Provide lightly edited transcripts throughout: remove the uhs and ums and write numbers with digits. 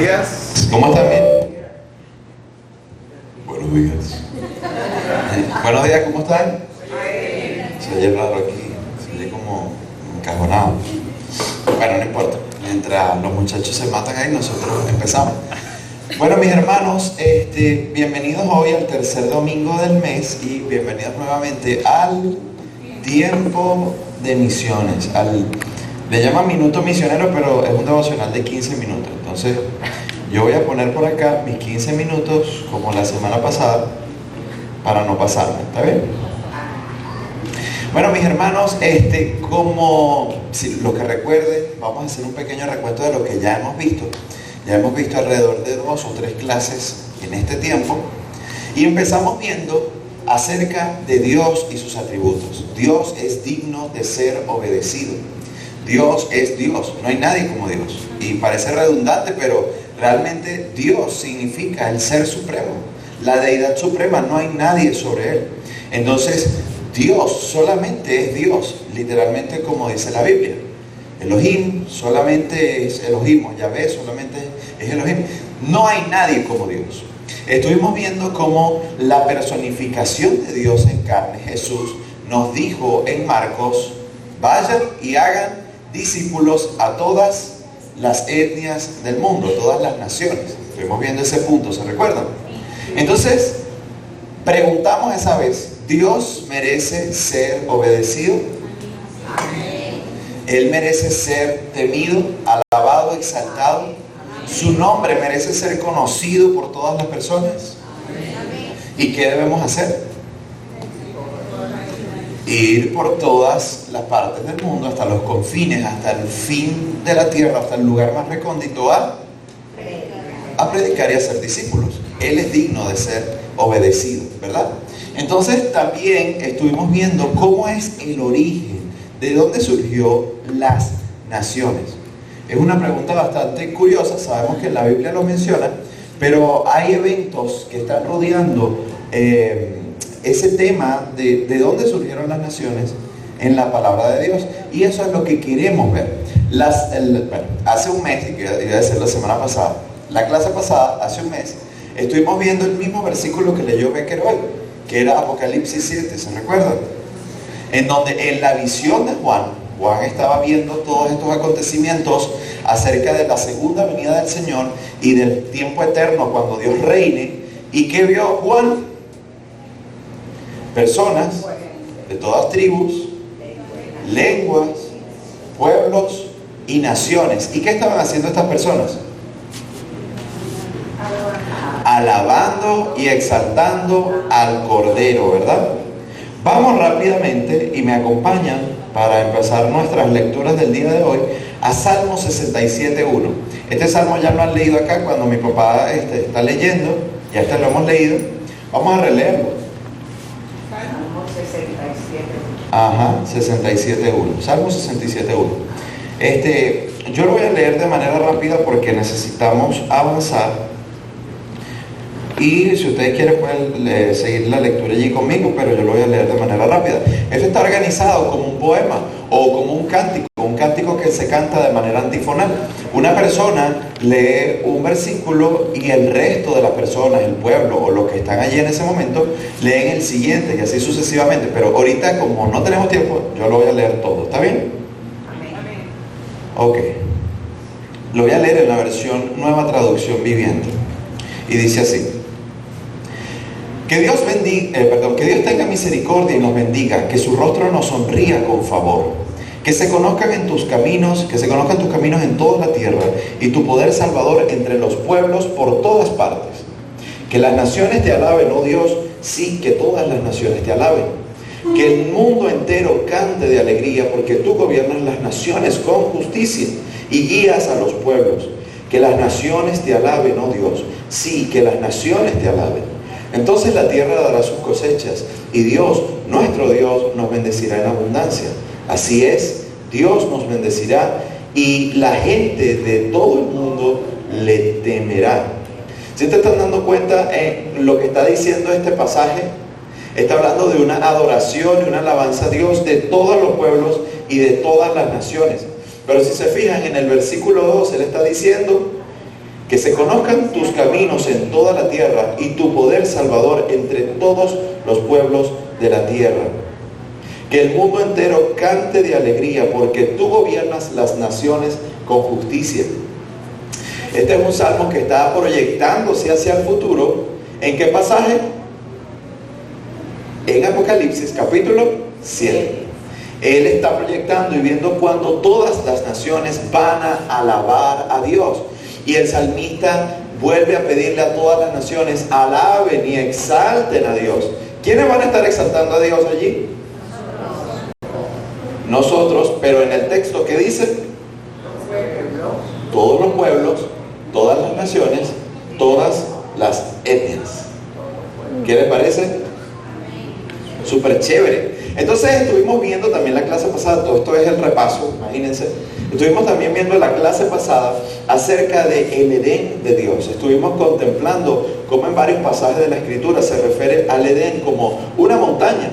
días. ¿Cómo están? Bien. Buenos días. Buenos días, ¿cómo están? Se oye raro aquí, se oye como encajonado. Bueno, no importa. Mientras los muchachos se matan ahí, nosotros empezamos. Bueno, mis hermanos, bienvenidos hoy al tercer domingo del mes y bienvenidos nuevamente al tiempo de misiones. Le llaman minuto misionero, pero es un devocional de 15 minutos. Entonces, yo voy a poner por acá mis 15 minutos, como la semana pasada, para no pasarme. ¿Está bien? Bueno, mis hermanos, como si lo que recuerden, vamos a hacer un pequeño recuento de lo que ya hemos visto. Ya hemos visto alrededor de 2 o 3 clases en este tiempo. Y empezamos viendo acerca de Dios y sus atributos. Dios es digno de ser obedecido. Dios es Dios, no hay nadie como Dios. Y parece redundante, pero realmente Dios significa el ser supremo, la deidad suprema, no hay nadie sobre él. Entonces, Dios solamente es Dios, literalmente como dice la Biblia. Elohim solamente es Elohim, o Yahvé solamente es Elohim. No hay nadie como Dios. Estuvimos viendo cómo la personificación de Dios en carne, Jesús, nos dijo en Marcos: vayan y hagan discípulos a todas las etnias del mundo, todas las naciones. Estuvimos viendo ese punto, ¿se recuerdan? Entonces, preguntamos esa vez: ¿Dios merece ser obedecido? Él merece ser temido, alabado, exaltado. Su nombre merece ser conocido por todas las personas. ¿Y qué debemos hacer? Ir por todas las partes del mundo, hasta los confines, hasta el fin de la tierra, hasta el lugar más recóndito, a predicar y a ser discípulos. Él es digno de ser obedecido, ¿verdad? Entonces también estuvimos viendo cómo es el origen, de dónde surgió las naciones. Es una pregunta bastante curiosa, sabemos que en la Biblia lo menciona, pero hay eventos que están rodeando ese tema de dónde surgieron las naciones en la palabra de Dios, y eso es lo que queremos ver. Hace un mes, y iba a decir la semana pasada, la clase pasada, hace un mes, estuvimos viendo el mismo versículo que leyó Becker hoy, que era Apocalipsis 7, ¿se recuerdan? En donde en la visión de Juan estaba viendo todos estos acontecimientos acerca de la segunda venida del Señor y del tiempo eterno cuando Dios reine. ¿Y qué vio Juan? Personas de todas tribus, lenguas, pueblos y naciones. ¿Y qué estaban haciendo estas personas? Alabando y exaltando al Cordero, ¿verdad? Vamos rápidamente y me acompañan para empezar nuestras lecturas del día de hoy a Salmo 67.1. Este salmo ya lo han leído acá cuando mi papá está leyendo, ya lo hemos leído. Vamos a releerlo. Ajá, 67.1. Salmo 67.1. Yo lo voy a leer de manera rápida porque necesitamos avanzar. Y si ustedes quieren pueden seguir la lectura allí conmigo, pero yo lo voy a leer de manera rápida. Esto está organizado como un poema o como un cántico que se canta de manera antifonal. Una persona lee un versículo y el resto de las personas, el pueblo o los que están allí en ese momento, leen el siguiente y así sucesivamente. Pero ahorita, como no tenemos tiempo, yo lo voy a leer todo. ¿Está bien? Amén. Ok. Lo voy a leer en la versión Nueva Traducción Viviente. Y dice así: que Dios tenga misericordia y nos bendiga, que su rostro nos sonría con favor, que se conozcan tus caminos en toda la tierra, y tu poder salvador entre los pueblos por todas partes. Que las naciones te alaben, oh Dios, sí, que todas las naciones te alaben. Que el mundo entero cante de alegría, porque tú gobiernas las naciones con justicia y guías a los pueblos. Que las naciones te alaben, oh Dios, sí, que las naciones te alaben. Entonces la tierra dará sus cosechas, y Dios, nuestro Dios, nos bendecirá en abundancia. Así es, Dios nos bendecirá, y la gente de todo el mundo le temerá. ¿Sí te están dando cuenta en lo que está diciendo este pasaje? Está hablando de una adoración y una alabanza a Dios de todos los pueblos y de todas las naciones. Pero si se fijan en el versículo 2, él está diciendo Que se conozcan tus caminos en toda la tierra y tu poder salvador entre todos los pueblos de la tierra. Que el mundo entero cante de alegría porque tú gobiernas las naciones con justicia. Este es un salmo que está proyectándose hacia el futuro. ¿En qué pasaje? En Apocalipsis capítulo 7. Él está proyectando y viendo cuando todas las naciones van a alabar a Dios. Y el salmista vuelve a pedirle a todas las naciones, alaben y exalten a Dios. ¿Quiénes van a estar exaltando a Dios allí? Nosotros, pero en el texto, ¿qué dice? Todos los pueblos, todas las naciones, todas las etnias. ¿Qué les parece? Súper chévere. Entonces estuvimos viendo también la clase pasada, todo esto es el repaso, imagínense. Estuvimos también viendo la clase pasada acerca del Edén de Dios. Estuvimos contemplando cómo en varios pasajes de la Escritura se refiere al Edén como una montaña.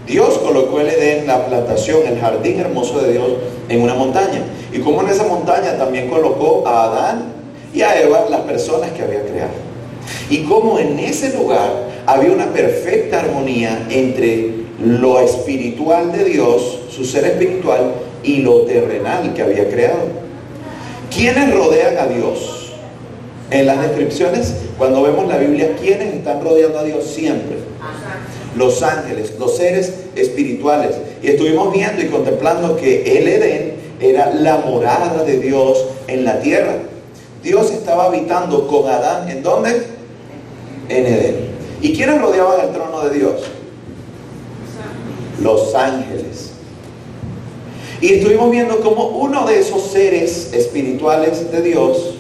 Dios colocó el Edén, la plantación, el jardín hermoso de Dios, en una montaña. Y cómo en esa montaña también colocó a Adán y a Eva, las personas que había creado. Y cómo en ese lugar había una perfecta armonía entre lo espiritual de Dios, su ser espiritual, y lo terrenal que había creado. ¿Quiénes rodean a Dios? En las descripciones, cuando vemos la Biblia, ¿quiénes están rodeando a Dios siempre? Los ángeles, los seres espirituales. Y estuvimos viendo y contemplando que el Edén era la morada de Dios en la tierra. Dios estaba habitando con Adán, ¿en dónde? En Edén. ¿Y quiénes rodeaban el trono de Dios? Los ángeles. Y estuvimos viendo cómo uno de esos seres espirituales de Dios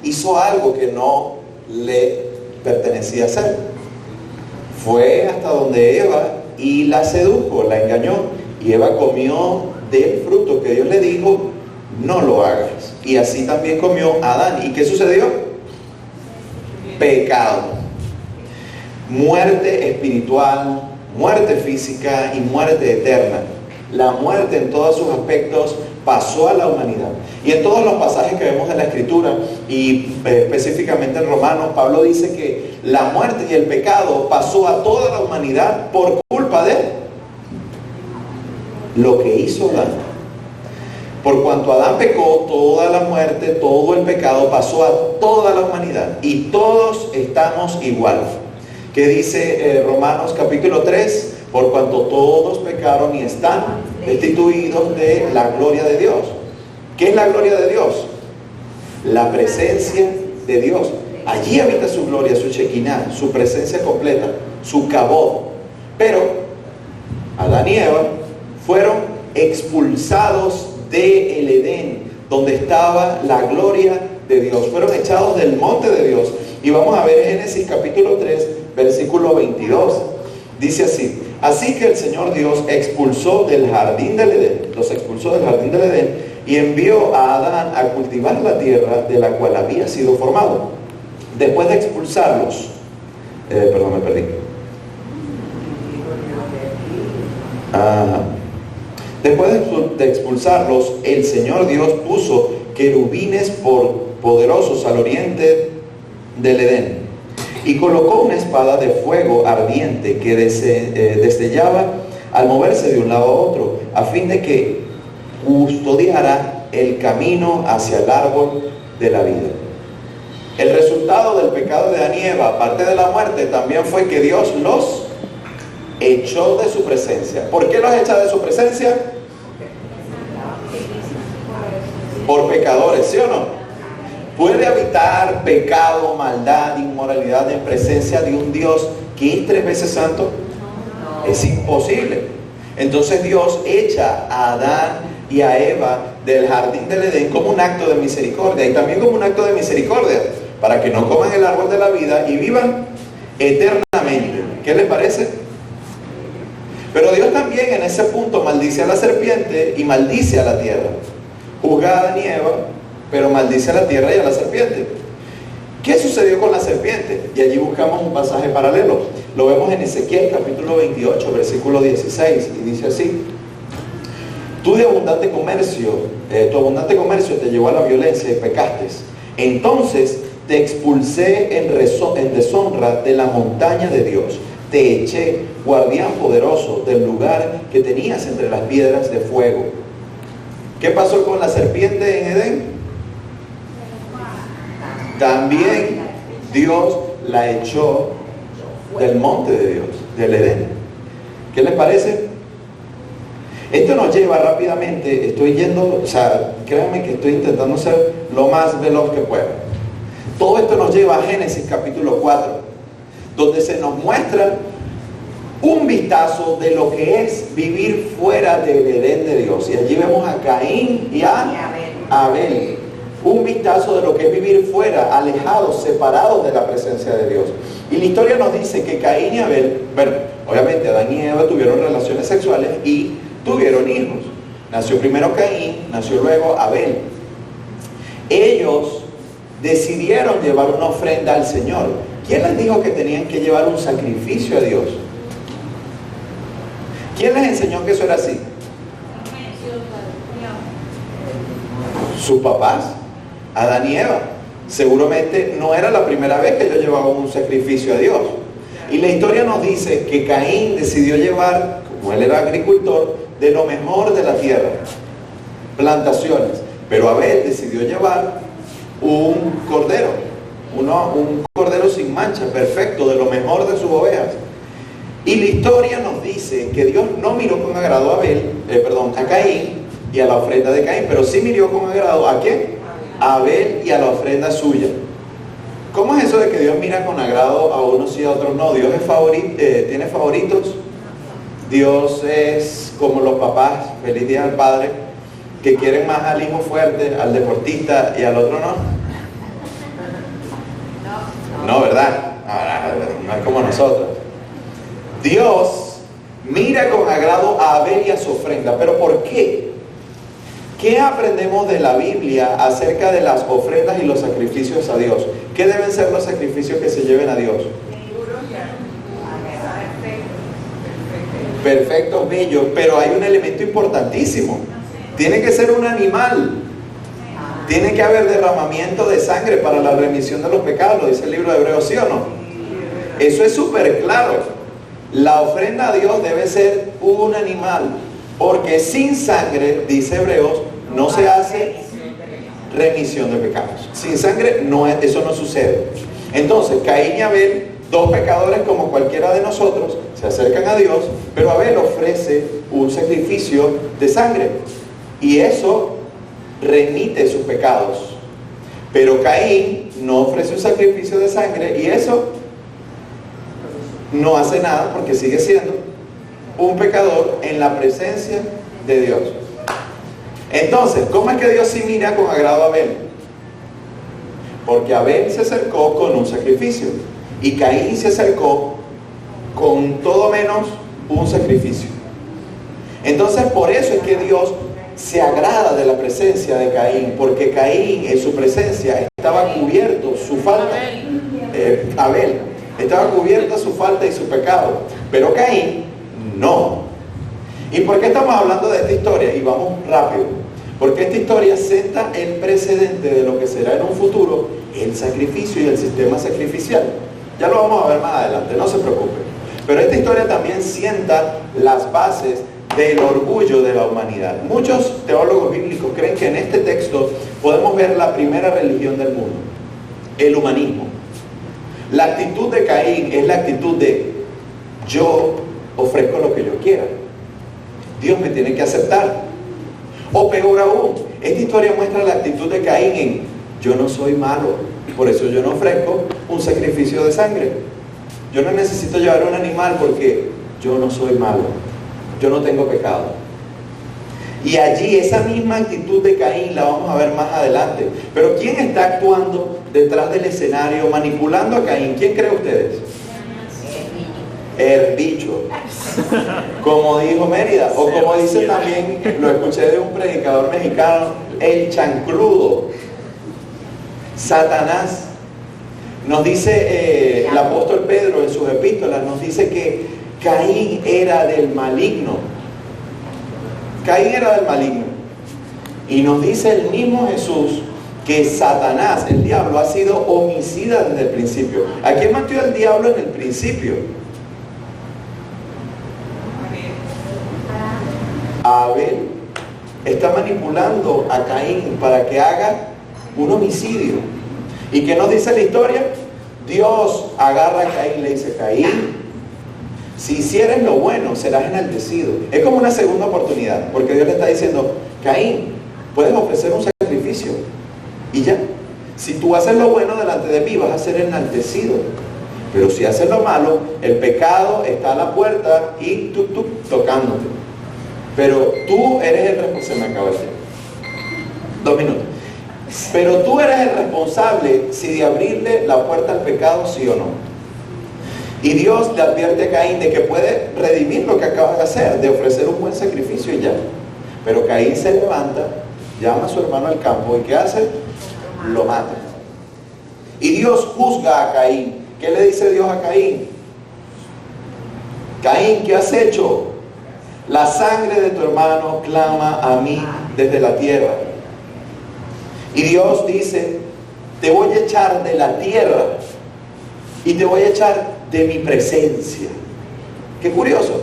hizo algo que no le pertenecía hacer. Fue hasta donde Eva y la sedujo, la engañó. Y Eva comió del fruto que Dios le dijo, no lo hagas. Y así también comió Adán. ¿Y qué sucedió? Pecado. Muerte espiritual, muerte física y muerte eterna. La muerte en todos sus aspectos pasó a la humanidad. Y en todos los pasajes que vemos en la Escritura, y específicamente en Romanos, Pablo dice que la muerte y el pecado pasó a toda la humanidad por culpa de lo que hizo Adán. Por cuanto Adán pecó, toda la muerte, todo el pecado pasó a toda la humanidad. Y todos estamos igual. ¿Qué dice Romanos capítulo 3? Por cuanto todos pecaron y están destituidos de la gloria de Dios. ¿Qué es la gloria de Dios? La presencia de Dios. Allí habita su gloria, su Shekinah, su presencia completa, su kabod. Pero Adán y Eva fueron expulsados del Edén, donde estaba la gloria de Dios. Fueron echados del monte de Dios. Y vamos a ver Génesis capítulo 3, versículo 22. Dice así: así que el Señor Dios expulsó del jardín del Edén, los expulsó del jardín del Edén y envió a Adán a cultivar la tierra de la cual había sido formado. Después de expulsarlos, perdón, me perdí. Después de expulsarlos, el Señor Dios puso querubines poderosos al oriente del Edén y colocó una espada de fuego ardiente que destellaba al moverse de un lado a otro, a fin de que custodiara el camino hacia el árbol de la vida. El resultado del pecado de Adán y Eva, aparte de la muerte, también fue que Dios los echó de su presencia. ¿Por qué los echa de su presencia? Por pecadores, ¿sí o no? ¿Puede habitar pecado, maldad, inmoralidad en presencia de un Dios que es 3 veces santo? Es imposible. Entonces Dios echa a Adán y a Eva del jardín del Edén como un acto de misericordia, y también como un acto de misericordia para que no coman el árbol de la vida y vivan eternamente. ¿Qué les parece? Pero Dios también en ese punto maldice a la serpiente y maldice a la tierra. Juzga a Adán y Eva, pero maldice a la tierra y a la serpiente. ¿Qué sucedió con la serpiente? Y allí buscamos un pasaje paralelo. Lo vemos en Ezequiel capítulo 28, versículo 16, y dice así: tu abundante comercio te llevó a la violencia y pecaste. Entonces te expulsé en deshonra de la montaña de Dios. Te eché, guardián poderoso, del lugar que tenías entre las piedras de fuego. ¿Qué pasó con la serpiente en Edén? También Dios la echó del monte de Dios, del Edén. ¿Qué les parece? Esto nos lleva rápidamente, estoy yendo, o sea, créanme que estoy intentando ser lo más veloz que pueda. Todo esto nos lleva a Génesis capítulo 4, donde se nos muestra un vistazo de lo que es vivir fuera del Edén de Dios. Y allí vemos a Caín y a Abel. Un vistazo de lo que es vivir fuera, alejados, separados de la presencia de Dios. Y la historia nos dice que Caín y Abel, bueno, obviamente Adán y Eva tuvieron relaciones sexuales y tuvieron hijos. Nació primero Caín, nació luego Abel. Ellos decidieron llevar una ofrenda al Señor. ¿Quién les dijo que tenían que llevar un sacrificio a Dios? ¿Quién les enseñó que eso era así? Sus papás, Adán y Eva. Seguramente no era la primera vez que ellos llevaban un sacrificio a Dios. Y la historia nos dice que Caín decidió llevar, como él era agricultor, de lo mejor de la tierra, plantaciones. Pero Abel decidió llevar un cordero, un cordero sin mancha, perfecto, de lo mejor de sus ovejas. Y la historia nos dice que Dios no miró con agrado a Caín y a la ofrenda de Caín, pero sí miró con agrado ¿a quién? A Abel y a la ofrenda suya. ¿Cómo es eso de que Dios mira con agrado a unos y a otros no? ¿Dios es tiene favoritos? Dios es como los papás, feliz día al padre, que quieren más al hijo fuerte, al deportista y al otro no. No, ¿verdad? No es como nosotros. Dios mira con agrado a Abel y a su ofrenda. ¿Pero por qué? ¿Qué aprendemos de la Biblia acerca de las ofrendas y los sacrificios a Dios? ¿Qué deben ser los sacrificios que se lleven a Dios? Perfectos, bellos, pero hay un elemento importantísimo. Tiene que ser un animal. Tiene que haber derramamiento de sangre para la remisión de los pecados, lo dice el libro de Hebreos, ¿sí o no? Eso es súper claro. La ofrenda a Dios debe ser un animal, porque sin sangre, dice Hebreos, no se hace remisión de pecados. Sin sangre eso no sucede. Entonces, Caín y Abel, dos pecadores como cualquiera de nosotros, se acercan a Dios, pero Abel ofrece un sacrificio de sangre y eso remite sus pecados. Pero Caín no ofrece un sacrificio de sangre y eso no hace nada porque sigue siendo un pecador en la presencia de Dios. Entonces, ¿cómo es que Dios sí mira con agrado a Abel? Porque Abel se acercó con un sacrificio y Caín se acercó con todo menos un sacrificio. Entonces, por eso es que Dios se agrada de la presencia de Caín, porque Caín en su presencia estaba cubierto su falta. Abel estaba cubierta su falta y su pecado, pero Caín no. ¿Y por qué estamos hablando de esta historia? Y vamos rápido, porque esta historia senta el precedente de lo que será en un futuro el sacrificio y el sistema sacrificial. Ya lo vamos a ver más adelante, no se preocupen. Pero esta historia también sienta las bases del orgullo de la humanidad. Muchos teólogos bíblicos creen que en este texto podemos ver la primera religión del mundo, el humanismo. La actitud de Caín es la actitud de yo ofrezco lo que yo quiera, Dios me tiene que aceptar. O peor aún, esta historia muestra la actitud de Caín en yo no soy malo, por eso yo no ofrezco un sacrificio de sangre. Yo no necesito llevar un animal porque yo no soy malo, yo no tengo pecado. Y allí esa misma actitud de Caín la vamos a ver más adelante. Pero ¿quién está actuando detrás del escenario, manipulando a Caín? ¿Quién creen ustedes? El bicho, como dijo Mérida, o como dice también, lo escuché de un predicador mexicano, el chancludo, Satanás. Nos dice el apóstol Pedro en sus epístolas, nos dice que Caín era del maligno. Caín era del maligno. Y nos dice el mismo Jesús que Satanás, el diablo, ha sido homicida desde el principio. ¿A quién mató el diablo en el principio? A Abel. Está manipulando a Caín para que haga un homicidio. ¿Y qué nos dice la historia? Dios agarra a Caín y le dice: Caín, si hicieres lo bueno, serás enaltecido. Es como una segunda oportunidad, porque Dios le está diciendo: Caín, puedes ofrecer un sacrificio y ya. Si tú haces lo bueno delante de mí, vas a ser enaltecido. Pero si haces lo malo, el pecado está a la puerta y tú tocándote. Pero tú eres el responsable. Se me acaba el tiempo. 2 minutos. Pero tú eres el responsable si de abrirle la puerta al pecado, sí o no. Y Dios le advierte a Caín de que puede redimir lo que acaba de hacer, de ofrecer un buen sacrificio y ya. Pero Caín se levanta, llama a su hermano al campo, y ¿qué hace? Lo mata. Y Dios juzga a Caín. ¿Qué le dice Dios a Caín? Caín, ¿qué has hecho? La sangre de tu hermano clama a mí desde la tierra. Y Dios dice: te voy a echar de la tierra y te voy a echar de mi presencia. Qué curioso.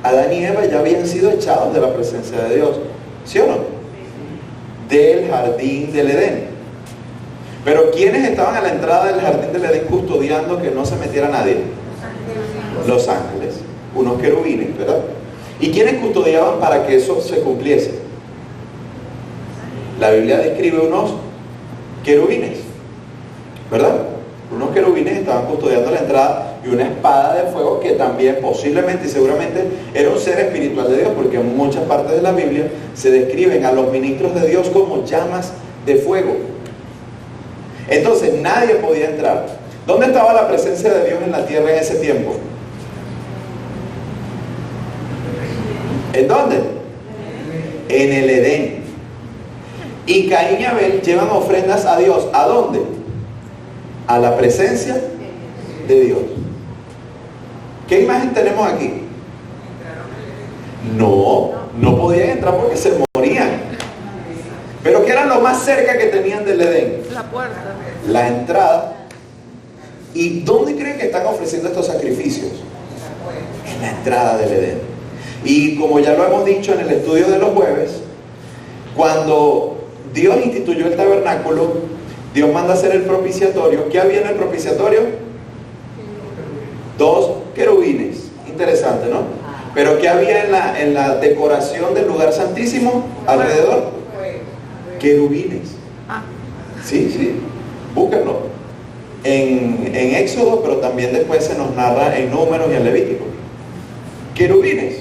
Adán y Eva ya habían sido echados de la presencia de Dios, ¿sí o no? Del jardín del Edén. Pero ¿quiénes estaban a la entrada del jardín del Edén custodiando que no se metiera nadie? Los ángeles, unos querubines, ¿verdad? ¿Y quiénes custodiaban para que eso se cumpliese? La Biblia describe unos querubines, ¿verdad? Unos querubines estaban custodiando la entrada, y una espada de fuego que también posiblemente y seguramente era un ser espiritual de Dios, porque en muchas partes de la Biblia se describen a los ministros de Dios como llamas de fuego. Entonces nadie podía entrar. ¿Dónde estaba la presencia de Dios en la tierra en ese tiempo? ¿En dónde? En el Edén. Y Caín y Abel llevan ofrendas a Dios. ¿A dónde? A la presencia de Dios. ¿Qué imagen tenemos aquí? No podían entrar porque se morían. Pero ¿qué era lo más cerca que tenían del Edén? La puerta. La entrada. ¿Y dónde creen que están ofreciendo estos sacrificios? En la entrada del Edén. Y como ya lo hemos dicho en el estudio de los jueves, cuando Dios instituyó el tabernáculo, Dios manda hacer el propiciatorio. ¿Qué había en el propiciatorio? 2 querubines. Interesante, ¿no? Pero ¿qué había en la decoración del lugar santísimo alrededor? Querubines. Sí, búsquenlo en Éxodo, pero también después se nos narra en Números y en Levítico. Querubines.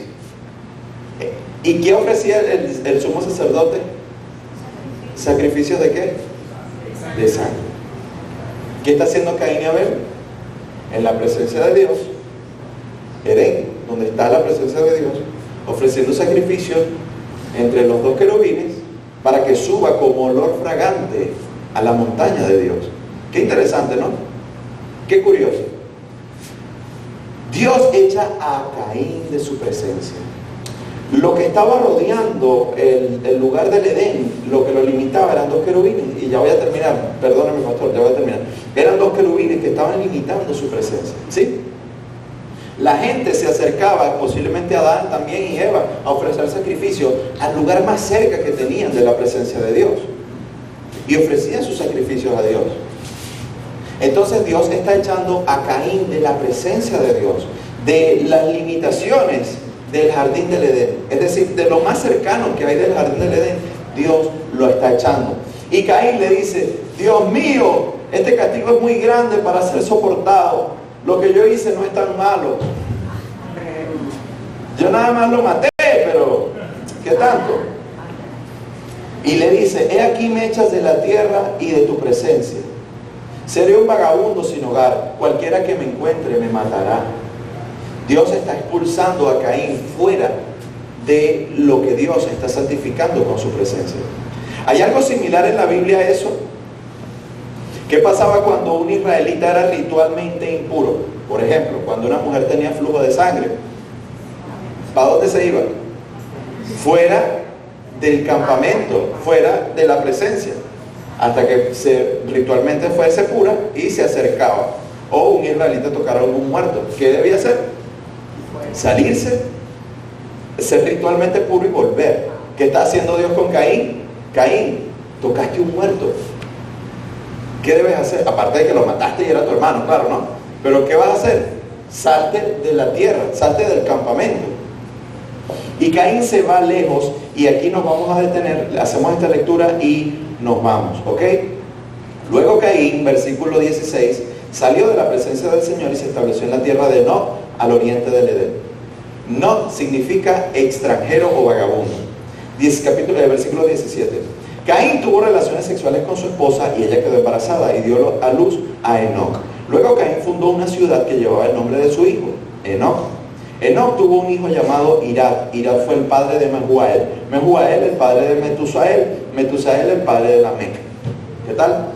¿Y qué ofrecía el sumo sacerdote? ¿Sacrificios de qué? De sangre. ¿Qué está haciendo Caín y Abel? En la presencia de Dios, Edén, donde está la presencia de Dios, ofreciendo sacrificios entre los 2 querubines para que suba como olor fragante a la montaña de Dios. Qué interesante, ¿no? Qué curioso. Dios echa a Caín de su presencia. Lo que estaba rodeando el lugar del Edén, lo que lo limitaba, eran 2 querubines. Y ya voy a terminar, perdóname pastor, ya voy a terminar. Eran 2 querubines que estaban limitando su presencia, ¿sí? La gente se acercaba, posiblemente Adán también y Eva, a ofrecer sacrificio al lugar más cerca que tenían de la presencia de Dios. Y ofrecían sus sacrificios a Dios. Entonces Dios está echando a Caín de la presencia de Dios, de las limitaciones del jardín del Edén, es decir, de lo más cercano que hay del jardín del Edén. Dios lo está echando. Y Caín le dice: Dios mío, este castigo es muy grande para ser soportado. Lo que yo hice no es tan malo. Yo nada más lo maté, pero ¿qué tanto? Y le dice: he aquí me echas de la tierra y de tu presencia. Seré un vagabundo sin hogar. Cualquiera que me encuentre me matará. Dios está expulsando a Caín fuera de lo que Dios está santificando con su presencia. ¿Hay algo similar en la Biblia a eso? ¿Qué pasaba cuando un israelita era ritualmente impuro? Por ejemplo, cuando una mujer tenía flujo de sangre, ¿para dónde se iba? Fuera del campamento, fuera de la presencia. hasta que ritualmente fuese pura y se acercaba. O un israelita tocara a un muerto. ¿Qué debía hacer? Salirse, ser ritualmente puro y volver. ¿Qué está haciendo Dios con Caín? Caín, tocaste un muerto. ¿Qué debes hacer? Aparte de que lo mataste y era tu hermano, claro, ¿no? Pero ¿qué vas a hacer? Salte de la tierra, salte del campamento. Y Caín se va lejos, y aquí nos vamos a detener, hacemos esta lectura y nos vamos, ¿ok? Luego Caín, versículo 16, salió de la presencia del Señor y se estableció en la tierra de Nod, al oriente del Edén. Nod significa extranjero o vagabundo. Versículo 17. Caín tuvo relaciones sexuales con su esposa y ella quedó embarazada y dio a luz a Enoc. Luego Caín fundó una ciudad que llevaba el nombre de su hijo, Enoc. Enoc tuvo un hijo llamado Irad. Irad fue el padre de Mehujael. Mehujael el padre de Metusael. Metusael el padre de Lamec. ¿Qué tal?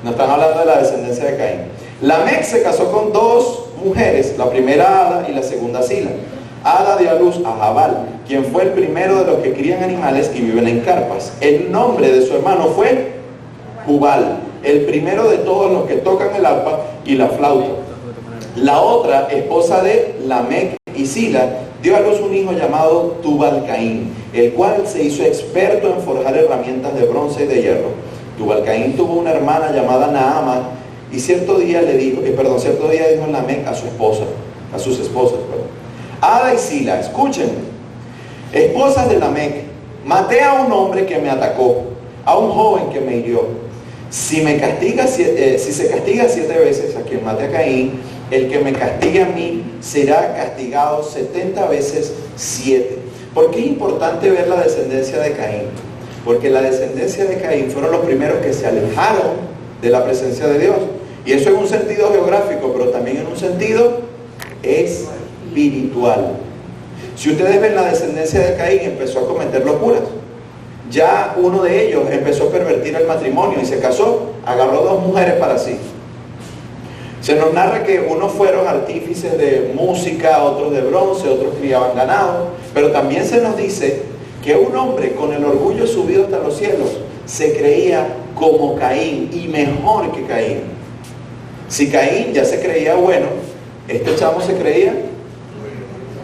Nos están hablando de la descendencia de Caín. Lamec se casó con dos mujeres, la primera Ada y la segunda Sila. Ada dio a luz a Jabal, quien fue el primero de los que crían animales y viven en carpas. El nombre de su hermano fue Jubal, el primero de todos los que tocan el arpa y la flauta. La otra, esposa de Lamec y Sila, dio a luz un hijo llamado Tubal-Caín, el cual se hizo experto en forjar herramientas de bronce y de hierro. Tubal-Caín tuvo una hermana llamada Naama, y cierto día dijo Lamec a sus esposas. Ada y Sila, escuchen, esposas de Lamec, maté a un hombre que me atacó, a un joven que me hirió. Si se castiga 7 veces a quien mate a Caín, el que me castigue a mí será castigado 70 veces 7. ¿Por qué es importante ver la descendencia de Caín? Porque la descendencia de Caín fueron los primeros que se alejaron de la presencia de Dios. Y eso en un sentido geográfico, pero también en un sentido espiritual. Si ustedes ven la descendencia de Caín, empezó a cometer locuras. Ya uno de ellos empezó a pervertir el matrimonio y se casó, agarró 2 mujeres para sí. Se nos narra que unos fueron artífices de música, otros de bronce, otros criaban ganado, pero también se nos dice que un hombre con el orgullo subido hasta los cielos se creía como Caín y mejor que Caín. Si Caín ya se creía bueno, este chavo se creía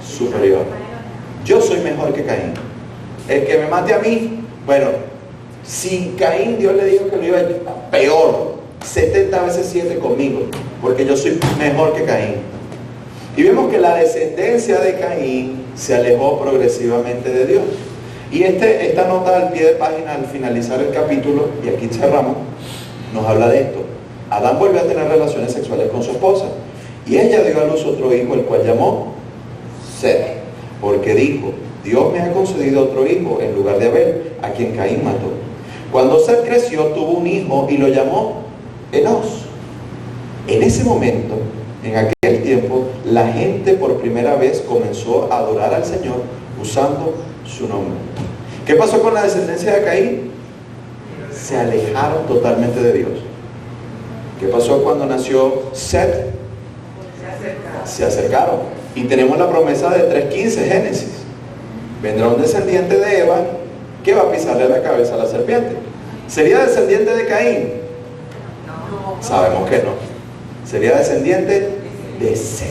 superior. Yo soy mejor que Caín. El que me mate a mí, bueno, si Caín Dios le dijo que lo iba a ir peor, 70 veces 7 conmigo, porque yo soy mejor que Caín. Y vemos que la descendencia de Caín se alejó progresivamente de Dios. Y esta nota al pie de página, al finalizar el capítulo, y aquí cerramos, nos habla de esto. Adán volvió a tener relaciones sexuales con su esposa, y ella dio a luz otro hijo, el cual llamó Set, porque dijo: Dios me ha concedido otro hijo en lugar de Abel, a quien Caín mató. Cuando Set creció, tuvo un hijo y lo llamó Enos. En ese momento, en aquel tiempo, la gente por primera vez comenzó a adorar al Señor usando su nombre. ¿Qué pasó con la descendencia de Caín? Se alejaron totalmente de Dios. ¿Qué pasó cuando nació Set? Se acercaron. Y tenemos la promesa de 3:15, Génesis. Vendrá un descendiente de Eva que va a pisarle la cabeza a la serpiente. ¿Sería descendiente de Caín? Sabemos que no. Sería descendiente de Set.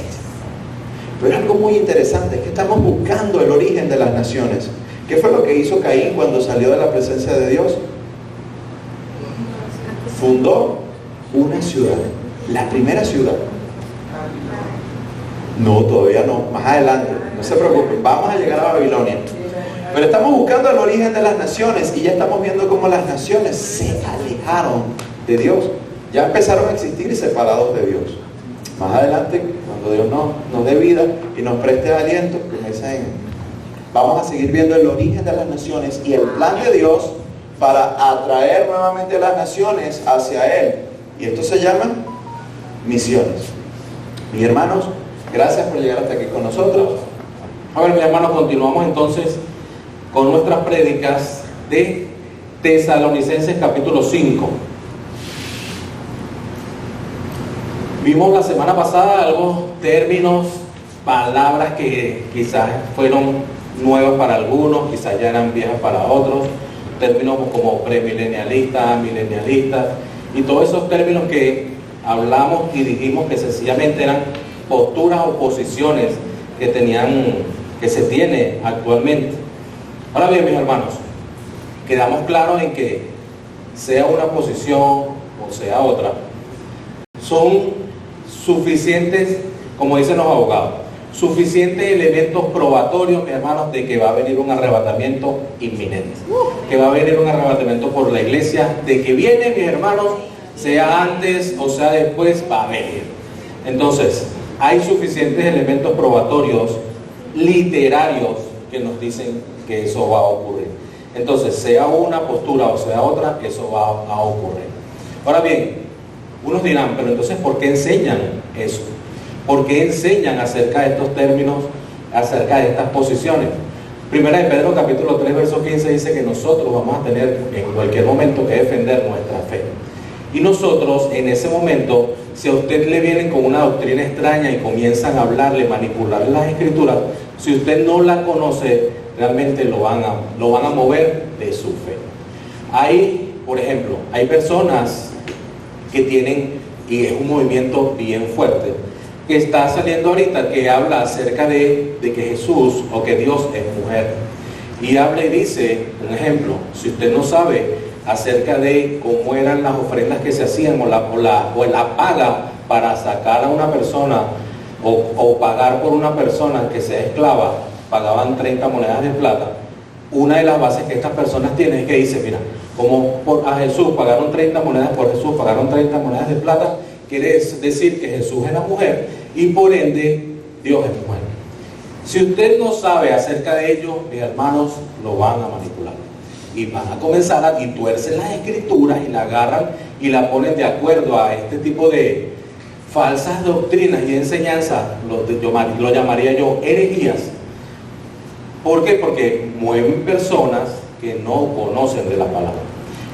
Pero algo muy interesante es que estamos buscando el origen de las naciones. ¿Qué fue lo que hizo Caín cuando salió de la presencia de Dios? Fundó una ciudad, la primera ciudad. No, todavía no, más adelante, no se preocupen, vamos a llegar a Babilonia. Pero estamos buscando el origen de las naciones y ya estamos viendo cómo las naciones se alejaron de Dios. Ya empezaron a existir separados de Dios. Más adelante, cuando Dios nos dé vida y nos preste aliento, vamos a seguir viendo el origen de las naciones y el plan de Dios para atraer nuevamente a las naciones hacia Él. Y esto se llama misiones. Mis hermanos, gracias por llegar hasta aquí con nosotros. A ver, mis hermanos, continuamos entonces con nuestras prédicas de Tesalonicenses capítulo 5. Vimos la semana pasada algunos términos, palabras que quizás fueron nuevas para algunos, quizás ya eran viejas para otros, términos como premilenialistas, milenialistas, y todos esos términos que hablamos y dijimos que sencillamente eran posturas o posiciones que se tiene actualmente. Ahora bien, mis hermanos, quedamos claros en que sea una posición o sea otra, son suficientes, como dicen los abogados, suficientes elementos probatorios, mis hermanos, de que va a venir un arrebatamiento inminente, que va a venir un arrebatamiento por la iglesia, de que viene, mis hermanos, sea antes o sea después, va a venir. Entonces, hay suficientes elementos probatorios literarios que nos dicen que eso va a ocurrir. Entonces, sea una postura o sea otra, eso va a ocurrir. Ahora bien, unos dirán, pero entonces, ¿por qué enseñan eso? ¿Por qué enseñan acerca de estos términos, acerca de estas posiciones? Primera de Pedro capítulo 3, verso 15 dice que nosotros vamos a tener en cualquier momento que defender nuestra fe. Y nosotros en ese momento, si a usted le vienen con una doctrina extraña y comienzan a hablarle, manipular las escrituras, si usted no la conoce, realmente lo van a mover de su fe. Hay, por ejemplo, hay personas que tienen, y es un movimiento bien fuerte, que está saliendo ahorita, que habla acerca de que Jesús o que Dios es mujer. Y habla y dice, un ejemplo, si usted no sabe acerca de cómo eran las ofrendas que se hacían o la paga para sacar a una persona o pagar por una persona que sea esclava, pagaban 30 monedas de plata. Una de las bases que estas personas tienen es que dice, mira, como a Jesús pagaron 30 monedas, por Jesús pagaron 30 monedas de plata, quiere decir que Jesús es la mujer y por ende Dios es mujer. Si usted no sabe acerca de ello, mis hermanos, lo van a manipular. Y van a comenzar y tuercen las escrituras y la agarran y la ponen de acuerdo a este tipo de falsas doctrinas y enseñanzas, lo llamaría yo herejías. ¿Por qué? Porque mueven personas que no conocen de la palabra.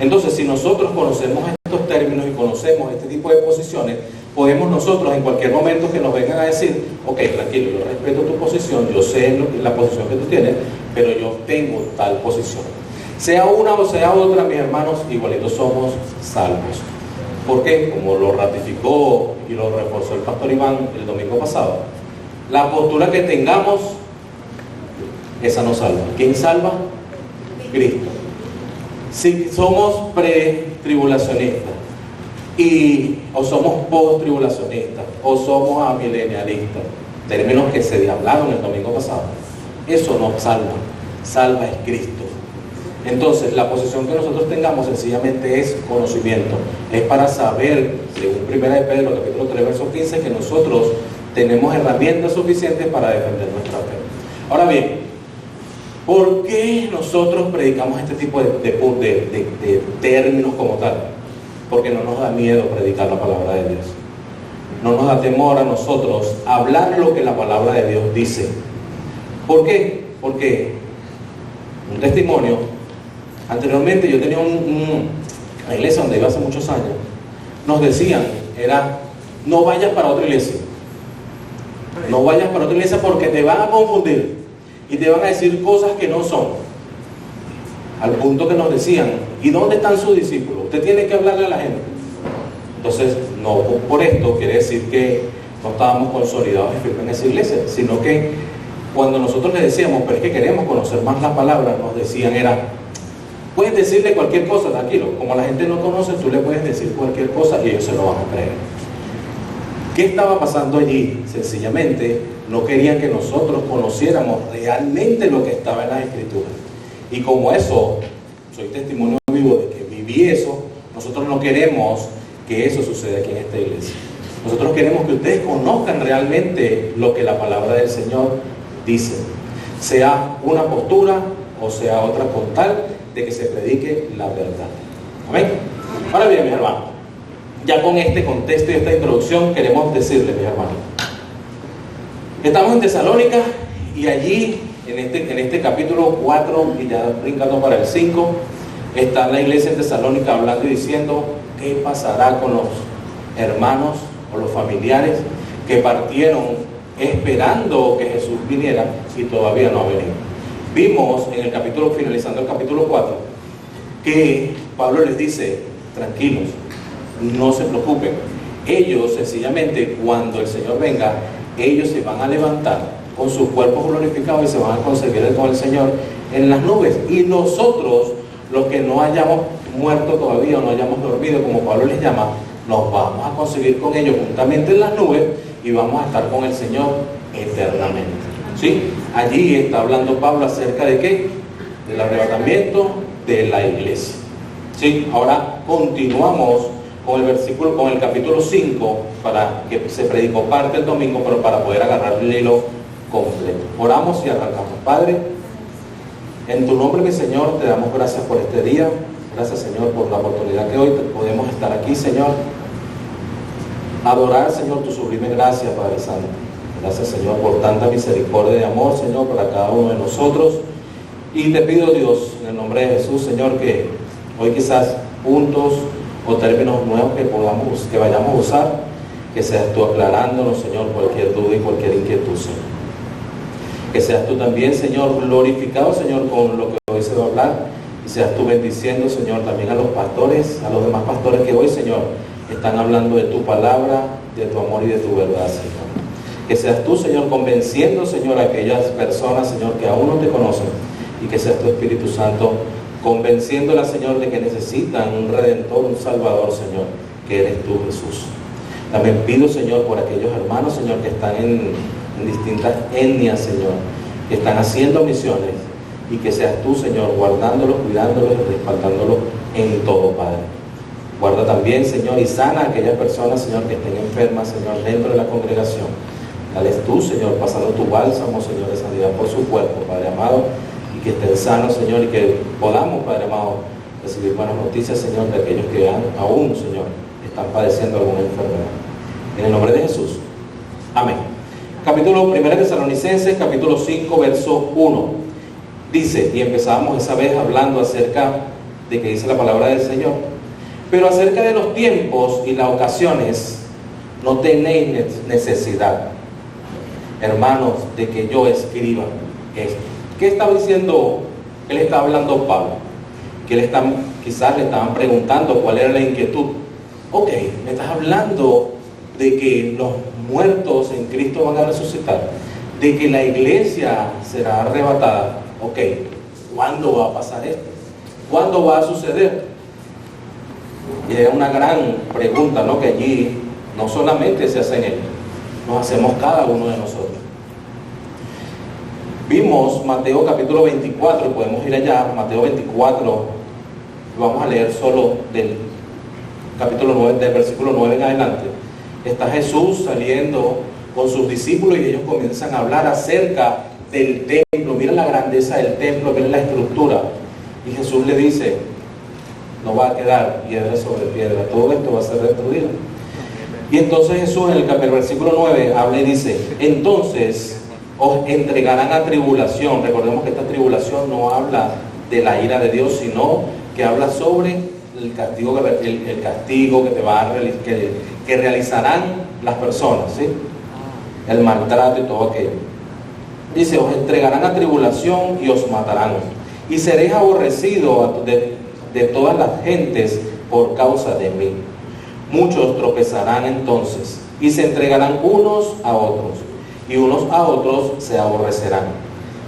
Entonces, si nosotros conocemos estos términos y conocemos este tipo de posiciones, podemos nosotros en cualquier momento que nos vengan a decir, ok, tranquilo, yo respeto tu posición, yo sé la posición que tú tienes, pero yo tengo tal posición. Sea una o sea otra, mis hermanos, igualitos somos salvos. ¿Por qué? Como lo ratificó y lo reforzó el pastor Iván el domingo pasado, la postura que tengamos, esa nos salva. ¿Quién salva? Cristo. Si somos pre-tribulacionistas o somos post-tribulacionistas o somos amilenialistas, términos que se hablaron el domingo pasado, eso nos salva. Salva es Cristo. Entonces, la posición que nosotros tengamos sencillamente es conocimiento. Es para saber, según 1 de Pedro, capítulo 3, verso 15, que nosotros tenemos herramientas suficientes para defender nuestra fe. Ahora bien, ¿por qué nosotros predicamos este tipo de términos como tal? Porque no nos da miedo predicar la palabra de Dios. No nos da temor a nosotros hablar lo que la palabra de Dios dice. ¿Por qué? Porque un testimonio. Anteriormente yo tenía una iglesia donde iba hace muchos años. Nos decían, no vayas para otra iglesia. No vayas para otra iglesia porque te van a confundir y te van a decir cosas que no son. Al punto que nos decían, ¿y dónde están sus discípulos? Usted tiene que hablarle a la gente. Entonces, no por esto quiere decir que no estábamos consolidados y firmes en esa iglesia, sino que cuando nosotros les decíamos, pero es que queremos conocer más la palabra, nos decían puedes decirle cualquier cosa, tranquilo, como la gente no conoce, tú le puedes decir cualquier cosa y ellos se lo van a creer. ¿Qué estaba pasando allí? Sencillamente no querían que nosotros conociéramos realmente lo que estaba en las escrituras. Y como eso, soy testimonio vivo de que viví eso, nosotros no queremos que eso suceda aquí en esta iglesia. Nosotros queremos que ustedes conozcan realmente lo que la palabra del Señor dice, sea una postura o sea otra, con tal de que se predique la verdad. ¿Amén? Ahora bien, mis hermanos, ya con este contexto y esta introducción queremos decirles, mis hermanos, estamos en Tesalónica y allí en este capítulo 4 y ya brincando para el 5, está la iglesia en Tesalónica hablando y diciendo qué pasará con los hermanos o los familiares que partieron esperando que Jesús viniera y todavía no ha venido. Vimos en el capítulo, finalizando el capítulo 4, que Pablo les dice, tranquilos, no se preocupen. Ellos sencillamente, cuando el Señor venga, ellos se van a levantar con sus cuerpos glorificados y se van a conseguir con el Señor en las nubes. Y nosotros, los que no hayamos muerto todavía o no hayamos dormido, como Pablo les llama, nos vamos a conseguir con ellos juntamente en las nubes y vamos a estar con el Señor eternamente. ¿Sí? Allí está hablando Pablo acerca de ¿qué? Del arrebatamiento de la iglesia. ¿Sí? Ahora continuamos con el versículo, con el capítulo 5, para que se predicó parte el domingo, pero para poder agarrar el hilo completo. Oramos y arrancamos. Padre, en tu nombre, mi Señor, te damos gracias por este día. Gracias, Señor, por la oportunidad que hoy podemos estar aquí, Señor. Adorar, Señor, tu sublime gracia, Padre Santo. Gracias, Señor, por tanta misericordia y amor, Señor, para cada uno de nosotros. Y te pido, Dios, en el nombre de Jesús, Señor, que hoy quizás puntos o términos nuevos que vayamos a usar, que seas tú aclarándonos, Señor, cualquier duda y cualquier inquietud, Señor. Que seas tú también, Señor, glorificado, Señor, con lo que hoy se va a hablar, y seas tú bendiciendo, Señor, también a los pastores, a los demás pastores que hoy, Señor, están hablando de tu palabra, de tu amor y de tu verdad, Señor. Que seas tú, Señor, convenciendo, Señor, a aquellas personas, Señor, que aún no te conocen, y que seas tu Espíritu Santo convenciéndolas, Señor, de que necesitan un Redentor, un Salvador, Señor, que eres tú, Jesús. También pido, Señor, por aquellos hermanos, Señor, que están en distintas etnias, Señor, que están haciendo misiones, y que seas tú, Señor, guardándolos, cuidándolos y respaldándolos en todo, Padre. Guarda también, Señor, y sana a aquellas personas, Señor, que estén enfermas, Señor, dentro de la congregación. Dales tú, Señor, pasando tu bálsamo, Señor, de sanidad por su cuerpo, Padre amado, y que estén sanos, Señor, y que podamos, Padre amado, recibir buenas noticias, Señor, de aquellos que aún, Señor, están padeciendo alguna enfermedad. En el nombre de Jesús. Amén. Capítulo 1 de Tesalonicenses, capítulo 5, verso 1. Dice, y empezamos esa vez hablando acerca de que dice la palabra del Señor: pero acerca de los tiempos y las ocasiones, no tenéis necesidad, hermanos, de que yo escriba esto. ¿Qué está diciendo? ¿Qué le está hablando Pablo? Quizás le estaban preguntando cuál era la inquietud. Ok, me estás hablando de que los muertos en Cristo van a resucitar, de que la iglesia será arrebatada. Ok, ¿cuándo va a pasar esto? ¿Cuándo va a suceder? Y es una gran pregunta, ¿no? Que allí no solamente se hacen ellos, nos hacemos cada uno de nosotros. Vimos Mateo capítulo 24, podemos ir allá, Mateo 24, vamos a leer solo del capítulo 9, del versículo 9 en adelante. Está Jesús saliendo con sus discípulos y ellos comienzan a hablar acerca del templo. Miren la grandeza del templo, miren la estructura. Y Jesús le dice: no va a quedar piedra sobre piedra, todo esto va a ser destruido. Y entonces Jesús en el versículo 9 habla y dice: entonces os entregarán a tribulación. Recordemos que esta tribulación no habla de la ira de Dios, sino que habla sobre el castigo que realizarán las personas, ¿sí? El maltrato y todo aquello. Dice: os entregarán a tribulación y os matarán, y seréis aborrecidos de todas las gentes por causa de mí. Muchos tropezarán entonces y se entregarán unos a otros, y unos a otros se aborrecerán.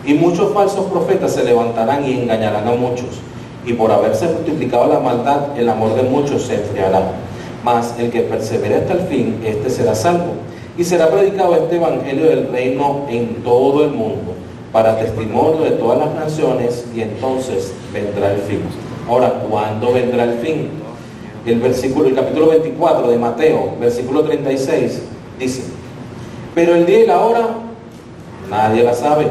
Y muchos falsos profetas se levantarán y engañarán a muchos. Y por haberse multiplicado la maldad, el amor de muchos se enfriará. Mas el que persevere hasta el fin, este será salvo. Y será predicado este evangelio del reino en todo el mundo, para testimonio de todas las naciones, y entonces vendrá el fin. Ahora, ¿cuándo vendrá el fin? El capítulo 24 de Mateo, versículo 36, dice: pero el día y la hora nadie la sabe,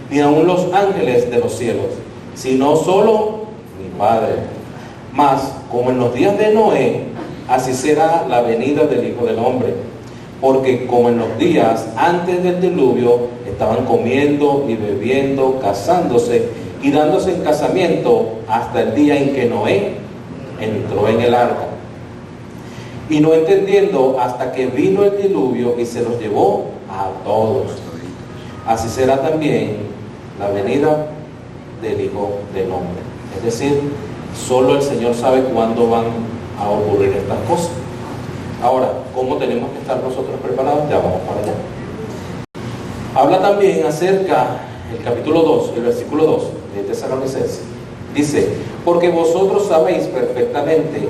ni aun los ángeles de los cielos, sino solo mi Padre. Mas, como en los días de Noé, así será la venida del Hijo del Hombre. Porque como en los días antes del diluvio, estaban comiendo y bebiendo, casándose y dándose en casamiento, hasta el día en que Noé entró en el arca. Y no entendiendo hasta que vino el diluvio y se los llevó a todos. Así será también la venida del Hijo del Hombre. Es decir, Solo el Señor sabe cuándo van a ocurrir estas cosas. Ahora, ¿cómo tenemos que estar nosotros preparados? Ya vamos para allá. Habla también acerca, el capítulo 2, el versículo 2 de Tesalonicenses. Dice, porque vosotros sabéis perfectamente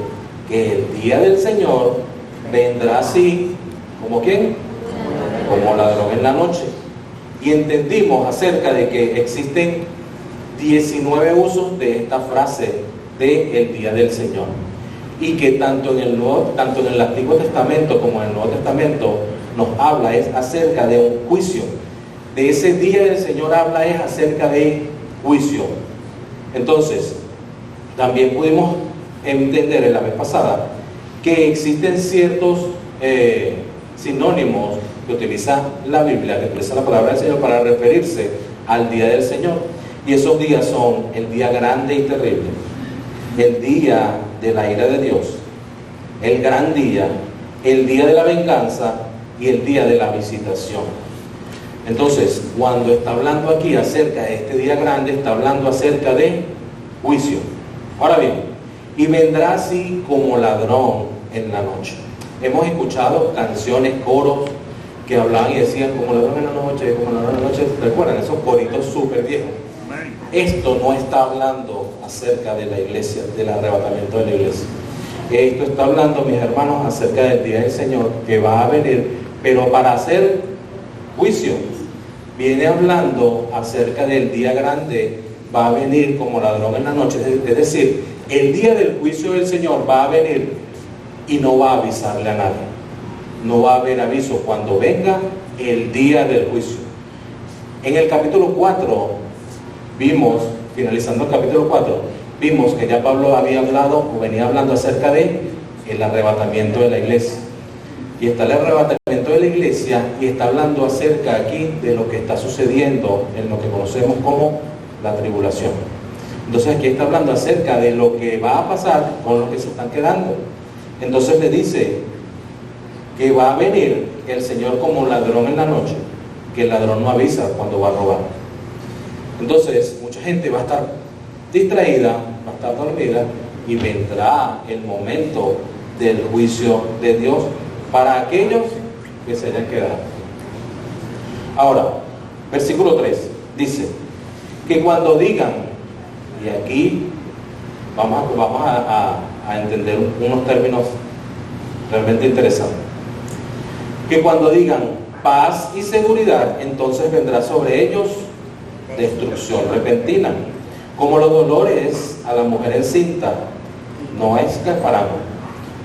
que el día del Señor vendrá así, ¿como quién? Como ladrón en la noche. Y entendimos acerca de que existen 19 usos de esta frase de el día del Señor. Y que tanto en el Antiguo Testamento como en el Nuevo Testamento nos habla es acerca de un juicio. De ese día del Señor habla es acerca de juicio. Entonces, también pudimos entender en la vez pasada que existen ciertos sinónimos que utiliza la Biblia, que utiliza la palabra del Señor para referirse al día del Señor. Y esos días son el día grande y terrible, el día de la ira de Dios, el gran día, el día de la venganza y el día de la visitación. Entonces, cuando está hablando aquí acerca de este día grande, está hablando acerca de juicio. Ahora bien, y vendrá así como ladrón en la noche. Hemos escuchado canciones, coros que hablaban y decían como ladrón en la noche, como ladrón en la noche. ¿Recuerdan esos coritos súper viejos? Esto no está hablando acerca de la iglesia, del arrebatamiento de la iglesia. Esto está hablando, mis hermanos, acerca del día del Señor que va a venir, pero para hacer juicio. Viene hablando acerca del día grande, va a venir como ladrón en la noche. Es decir, el día del juicio del Señor va a venir y no va a avisarle a nadie. No va a haber aviso cuando venga el día del juicio. En el capítulo 4 vimos, finalizando el capítulo 4, vimos que ya Pablo había hablado o venía hablando acerca de el arrebatamiento de la iglesia. Y está el arrebatamiento de la iglesia y está hablando acerca aquí de lo que está sucediendo en lo que conocemos como la tribulación. Entonces aquí está hablando acerca de lo que va a pasar con los que se están quedando. Entonces le dice que va a venir el Señor como ladrón en la noche, que el ladrón no avisa cuando va a robar. Entonces mucha gente va a estar distraída, va a estar dormida y vendrá el momento del juicio de Dios para aquellos que se hayan quedado. Ahora, versículo 3 dice que cuando digan, y aquí vamos a entender unos términos realmente interesantes, que cuando digan paz y seguridad, entonces vendrá sobre ellos destrucción repentina, como los dolores a la mujer encinta, no escaparán.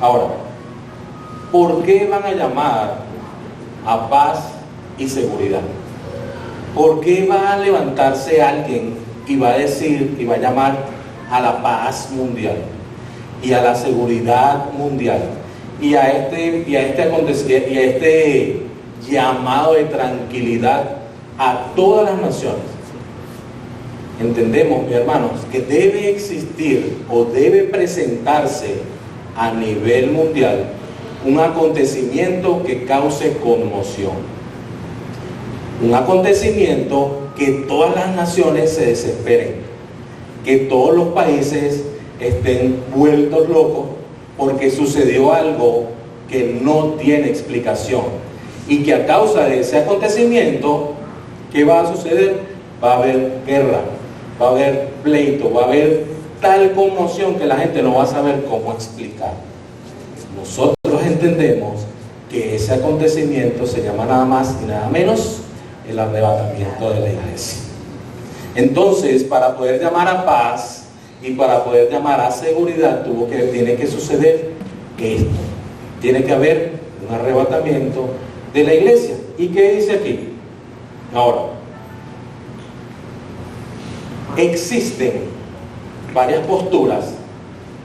Ahora, ¿por qué van a llamar a paz y seguridad? ¿Por qué va a levantarse alguien y va a decir y va a llamar a la paz mundial y a la seguridad mundial y a este llamado de tranquilidad a todas las naciones? Entendemos, mis hermanos, que debe existir o debe presentarse a nivel mundial un acontecimiento que cause conmoción, un acontecimiento que todas las naciones se desesperen, que todos los países estén vueltos locos porque sucedió algo que no tiene explicación y que a causa de ese acontecimiento, ¿qué va a suceder? Va a haber guerra, va a haber pleito, va a haber tal conmoción que la gente no va a saber cómo explicar. Nosotros entendemos que ese acontecimiento se llama nada más y nada menos el arrebatamiento de la iglesia. Entonces, para poder llamar a paz y para poder llamar a seguridad, tiene que suceder esto. Tiene que haber un arrebatamiento de la iglesia. ¿Y qué dice aquí? Ahora, existen varias posturas.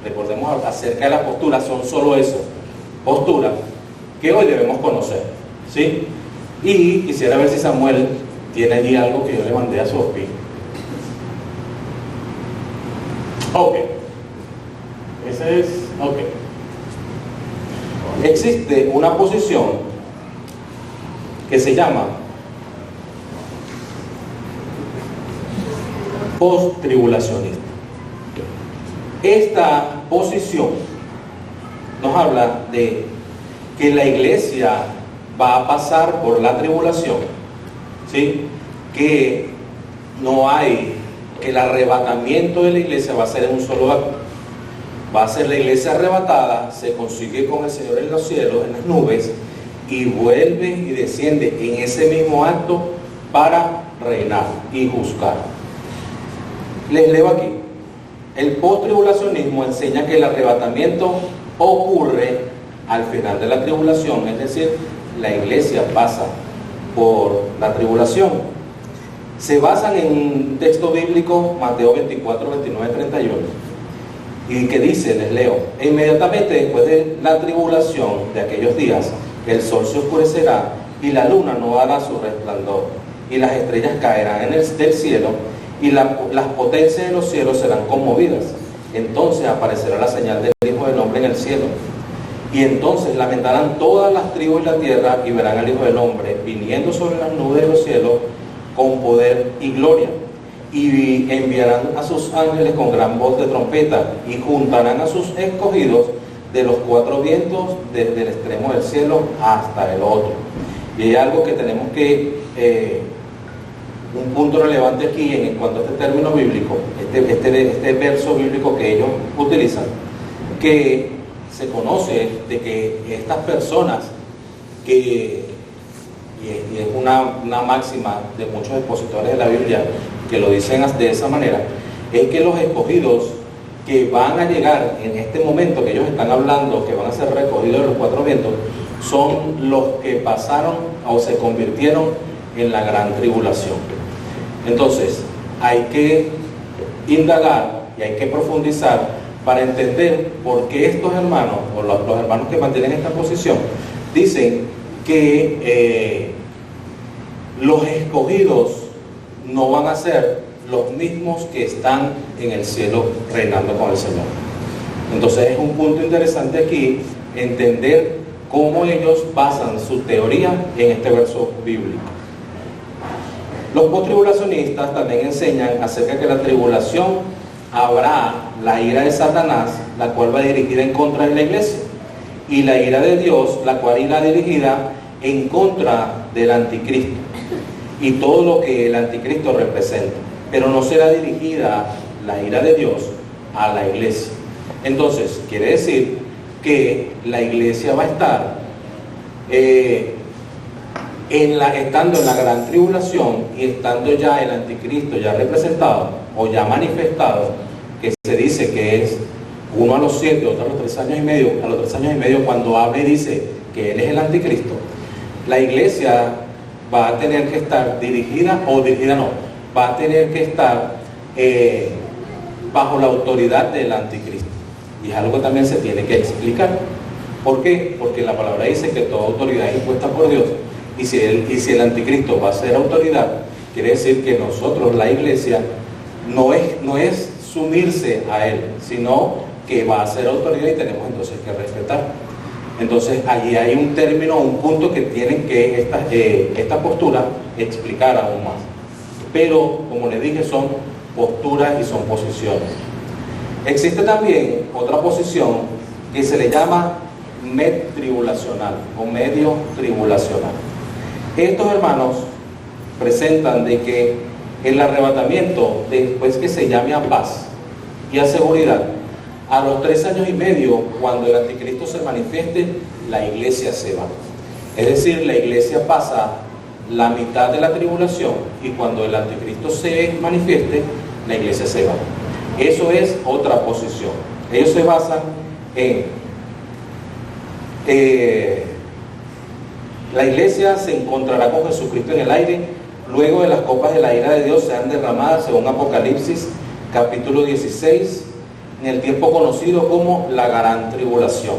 Recordemos acerca de las posturas, son solo eso, posturas que hoy debemos conocer, ¿sí? Y quisiera ver si Samuel tiene allí algo que yo le mandé a Sophie. Ok, ese es, ok. Existe una posición que se llama post-tribulacionista. Esta posición nos habla de que la iglesia va a pasar por la tribulación, ¿sí? Que no hay, que el arrebatamiento de la iglesia va a ser en un solo acto. Va a ser la iglesia arrebatada, se consigue con el Señor en los cielos, en las nubes, y vuelve y desciende en ese mismo acto para reinar y juzgar. Les leo aquí. El post-tribulacionismo enseña que el arrebatamiento ocurre al final de la tribulación, es decir, la iglesia pasa por la tribulación. Se basan en un texto bíblico, Mateo 24, 29, 31, y que dice, les leo: e inmediatamente después de la tribulación de aquellos días, el sol se oscurecerá y la luna no hará su resplandor, y las estrellas caerán del cielo, y las potencias de los cielos serán conmovidas. Entonces aparecerá la señal del Hijo del Hombre en el cielo. Y entonces lamentarán todas las tribus de la tierra y verán al Hijo del Hombre viniendo sobre las nubes de los cielos con poder y gloria. Y enviarán a sus ángeles con gran voz de trompeta y juntarán a sus escogidos de los cuatro vientos, desde el extremo del cielo hasta el otro. Y hay algo que tenemos que... un punto relevante aquí en cuanto a este término bíblico, este verso bíblico que ellos utilizan, que se conoce de que estas personas, y es una máxima de muchos expositores de la Biblia que lo dicen de esa manera, es que los escogidos que van a llegar en este momento que ellos están hablando, que van a ser recogidos de los cuatro vientos, son los que pasaron o se convirtieron en la gran tribulación. Entonces, hay que indagar y hay que profundizar para entender por qué estos hermanos, o los hermanos que mantienen esta posición, dicen que los escogidos no van a ser los mismos que están en el cielo reinando con el Señor. Entonces es un punto interesante aquí entender cómo ellos basan su teoría en este verso bíblico. Los post-tribulacionistas también enseñan acerca de que la tribulación habrá la ira de Satanás, la cual va dirigida en contra de la iglesia, y la ira de Dios, la cual irá dirigida en contra del anticristo y todo lo que el anticristo representa, pero no será dirigida la ira de Dios a la iglesia. Entonces quiere decir que la iglesia va a estar estando en la gran tribulación y estando ya el anticristo ya representado o ya manifestado, que se dice que es uno a los 7, otro a los 3 años y medio. A los 3 años y medio, cuando habla y dice que él es el anticristo, la iglesia va a tener que estar va a tener que estar bajo la autoridad del anticristo, y es algo que también se tiene que explicar. ¿Por qué? Porque la palabra dice que toda autoridad es impuesta por Dios. Y si el anticristo va a ser autoridad, quiere decir que nosotros, la iglesia, no es sumirse a él, sino que va a ser autoridad y tenemos entonces que respetar. Entonces allí hay un término, un punto que tienen que esta postura explicar aún más. Pero, como les dije, son posturas y son posiciones. Existe también otra posición que se le llama med-tribulacional o medio tribulacional. Estos hermanos presentan de que el arrebatamiento, después que se llame a paz y a seguridad, a los 3 años y medio, cuando el anticristo se manifieste, la iglesia se va. Es decir, la iglesia pasa la mitad de la tribulación y cuando el anticristo se manifieste, la iglesia se va. Eso es otra posición. Ellos se basan en la iglesia se encontrará con Jesucristo en el aire, luego de las copas de la ira de Dios sean derramadas, según Apocalipsis capítulo 16, en el tiempo conocido como la gran tribulación.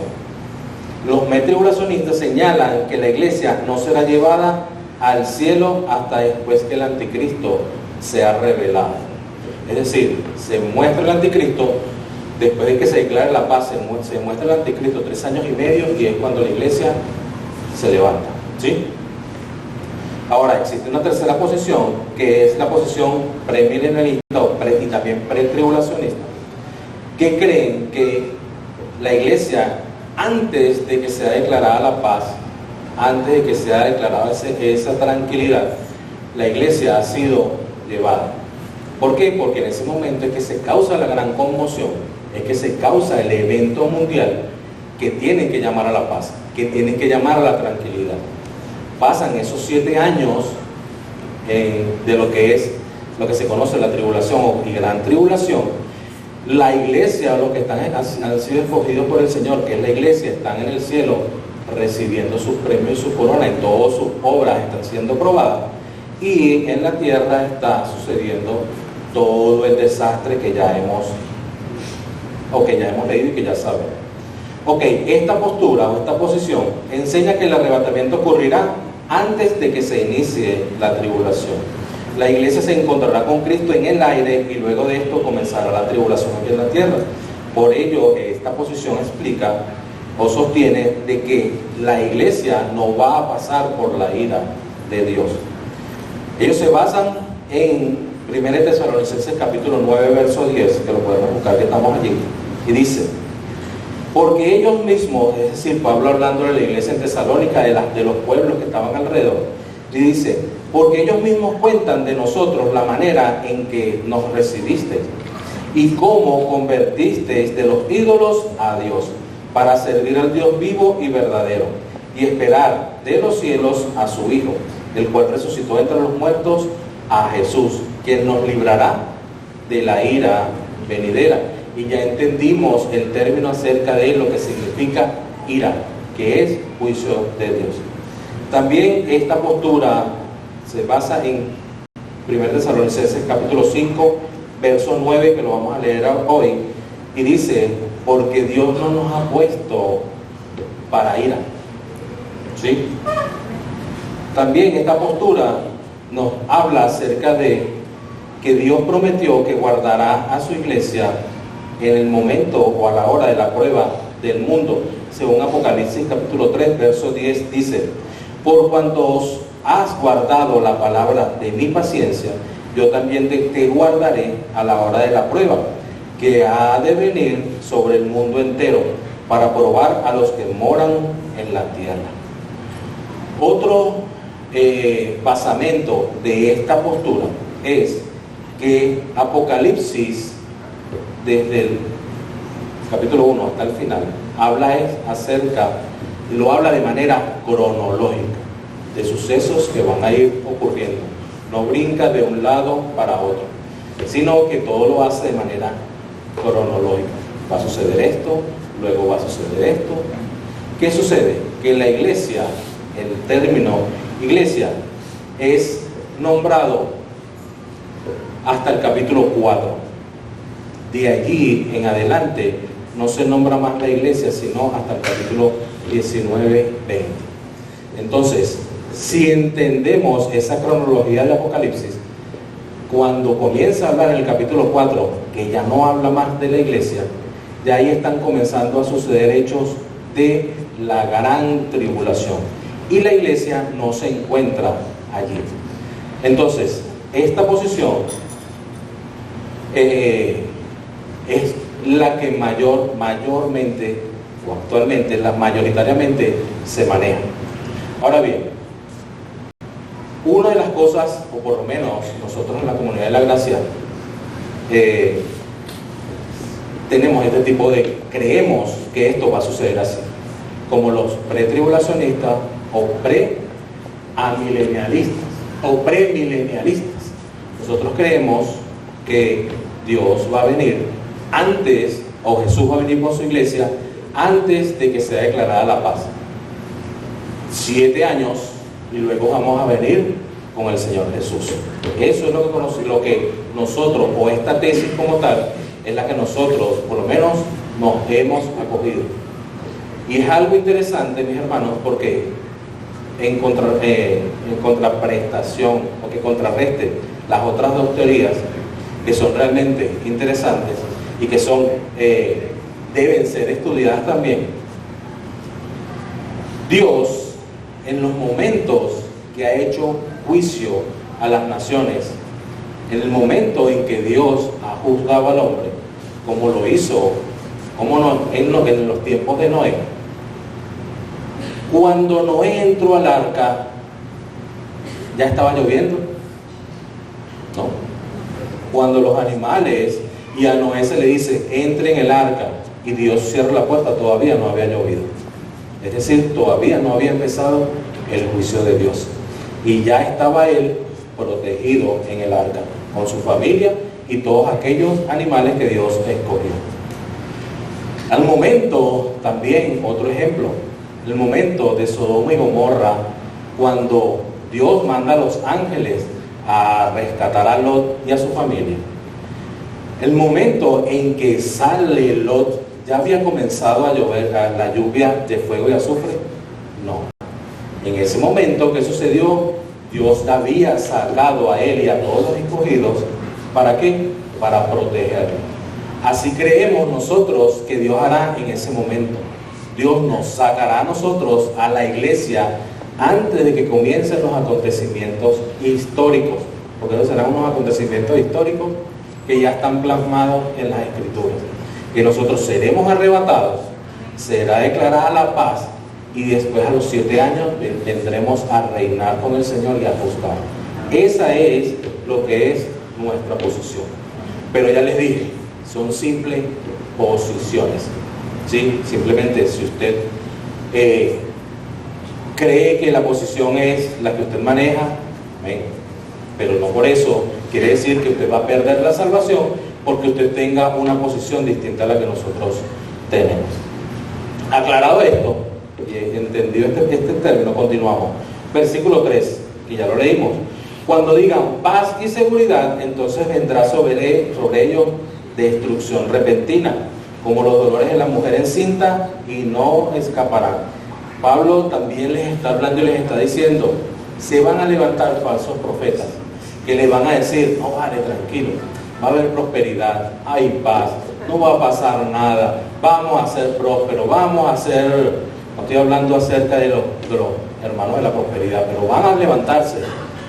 Los tribulacionistas señalan que la iglesia no será llevada al cielo hasta después que el anticristo sea revelado. Es decir, se muestra el anticristo, después de que se declare la paz, se muestra el anticristo 3 años y medio, y es cuando la iglesia se levanta, ¿sí? Ahora, existe una tercera posición, que es la posición premilenialista y también pretribulacionista, que creen que la iglesia, antes de que sea declarada la paz, antes de que sea declarada esa tranquilidad, la iglesia ha sido llevada. ¿Por qué? Porque en ese momento es que se causa la gran conmoción, es que se causa el evento mundial que tiene que llamar a la paz, que tiene que llamar a la tranquilidad. Pasan esos 7 años de lo que se conoce la tribulación y gran tribulación. La iglesia, los que han sido escogidos por el Señor, que es la iglesia, están en el cielo recibiendo sus premios y su corona, y todas sus obras están siendo probadas, y en la tierra está sucediendo todo el desastre que ya hemos leído y que ya sabemos. Esta postura o esta posición enseña que el arrebatamiento ocurrirá antes de que se inicie la tribulación. La iglesia se encontrará con Cristo en el aire y luego de esto comenzará la tribulación aquí en la tierra. Por ello, esta posición explica o sostiene de que la iglesia no va a pasar por la ira de Dios. Ellos se basan en 1 Tesalonicenses capítulo 9, verso 10, que lo podemos buscar, que estamos allí, y dice: porque ellos mismos, es decir, Pablo hablando de la iglesia en Tesalónica, de los pueblos que estaban alrededor, y dice: porque ellos mismos cuentan de nosotros la manera en que nos recibisteis y cómo convertisteis de los ídolos a Dios, para servir al Dios vivo y verdadero, y esperar de los cielos a su Hijo, el cual resucitó entre los muertos, a Jesús, quien nos librará de la ira venidera. Y ya entendimos el término acerca de lo que significa ira, que es juicio de Dios. También esta postura se basa en 1 Tesalonicenses capítulo 5, verso 9, que lo vamos a leer hoy, y dice: porque Dios no nos ha puesto para ira. ¿Sí? También esta postura nos habla acerca de que Dios prometió que guardará a su iglesia en el momento o a la hora de la prueba del mundo. Según Apocalipsis capítulo 3, verso 10 dice: por cuanto has guardado la palabra de mi paciencia, yo también te guardaré a la hora de la prueba, que ha de venir sobre el mundo entero, para probar a los que moran en la tierra. Otro basamento de esta postura es que Apocalipsis, desde el capítulo 1 hasta el final, lo habla de manera cronológica, de sucesos que van a ir ocurriendo. No brinca de un lado para otro, sino que todo lo hace de manera cronológica. Va a suceder esto, luego va a suceder esto. ¿Qué sucede? Que la iglesia, el término iglesia, es nombrado hasta el capítulo 4. De allí en adelante no se nombra más la iglesia, sino hasta el capítulo 19, 20. Entonces, si entendemos esa cronología del Apocalipsis, cuando comienza a hablar en el capítulo 4, que ya no habla más de la iglesia, de ahí están comenzando a suceder hechos de la gran tribulación, y la iglesia no se encuentra allí. Entonces, esta posición es la que mayormente o actualmente, mayoritariamente se maneja. Ahora bien, una de las cosas, o por lo menos nosotros en la Comunidad de la Gracia, tenemos este tipo de, creemos que esto va a suceder así, como los pretribulacionistas o preamilenialistas o premilenialistas. Nosotros creemos que Dios va a venir antes, o Jesús va a venir por su iglesia antes de que sea declarada la paz. 7 años y luego vamos a venir con el Señor Jesús. Eso es lo que nosotros, o esta tesis como tal, es la que nosotros, por lo menos, nos hemos acogido. Y es algo interesante, mis hermanos, porque en contraprestación, o que contrarreste las otras dos teorías, que son realmente interesantes y que son deben ser estudiadas también. Dios, en los momentos que ha hecho juicio a las naciones, en el momento en que Dios ha juzgado al hombre, como lo hizo en los tiempos de Noé. Cuando Noé entró al arca, ¿ya estaba lloviendo? No. Cuando los animales, y a Noé se le dice, entre en el arca, y Dios cierra la puerta, todavía no había llovido. Es decir, todavía no había empezado el juicio de Dios. Y ya estaba él protegido en el arca, con su familia y todos aquellos animales que Dios escogió. Al momento, también, otro ejemplo, el momento de Sodoma y Gomorra, cuando Dios manda a los ángeles a rescatar a Lot y a su familia. El momento en que sale Lot, ¿ya había comenzado a llover la lluvia de fuego y azufre? No. En ese momento que sucedió, Dios había sacado a él y a todos los escogidos. ¿Para qué? Para protegerlo. Así creemos nosotros que Dios hará en ese momento. Dios nos sacará a nosotros, a la iglesia, antes de que comiencen los acontecimientos históricos, porque esos serán unos acontecimientos históricos que ya están plasmados en las Escrituras. Que nosotros seremos arrebatados, será declarada la paz, y después a los 7 años vendremos a reinar con el Señor y a juzgar. Esa es lo que es nuestra posición. Pero ya les dije, son simples posiciones. ¿Sí? Simplemente si usted cree que la posición es la que usted maneja, amén. Pero no por eso quiere decir que usted va a perder la salvación porque usted tenga una posición distinta a la que nosotros tenemos. Aclarado esto y entendido este término, continuamos. Versículo 3, que ya lo leímos. Cuando digan paz y seguridad, entonces vendrá sobre ellos destrucción repentina, como los dolores de la mujer encinta, y no escaparán. Pablo también les está hablando y les está diciendo, se van a levantar falsos profetas, que les van a decir, no vale, tranquilo, va a haber prosperidad, hay paz, no va a pasar nada, vamos a ser prósperos, vamos a ser, no estoy hablando acerca de los hermanos de la prosperidad, pero van a levantarse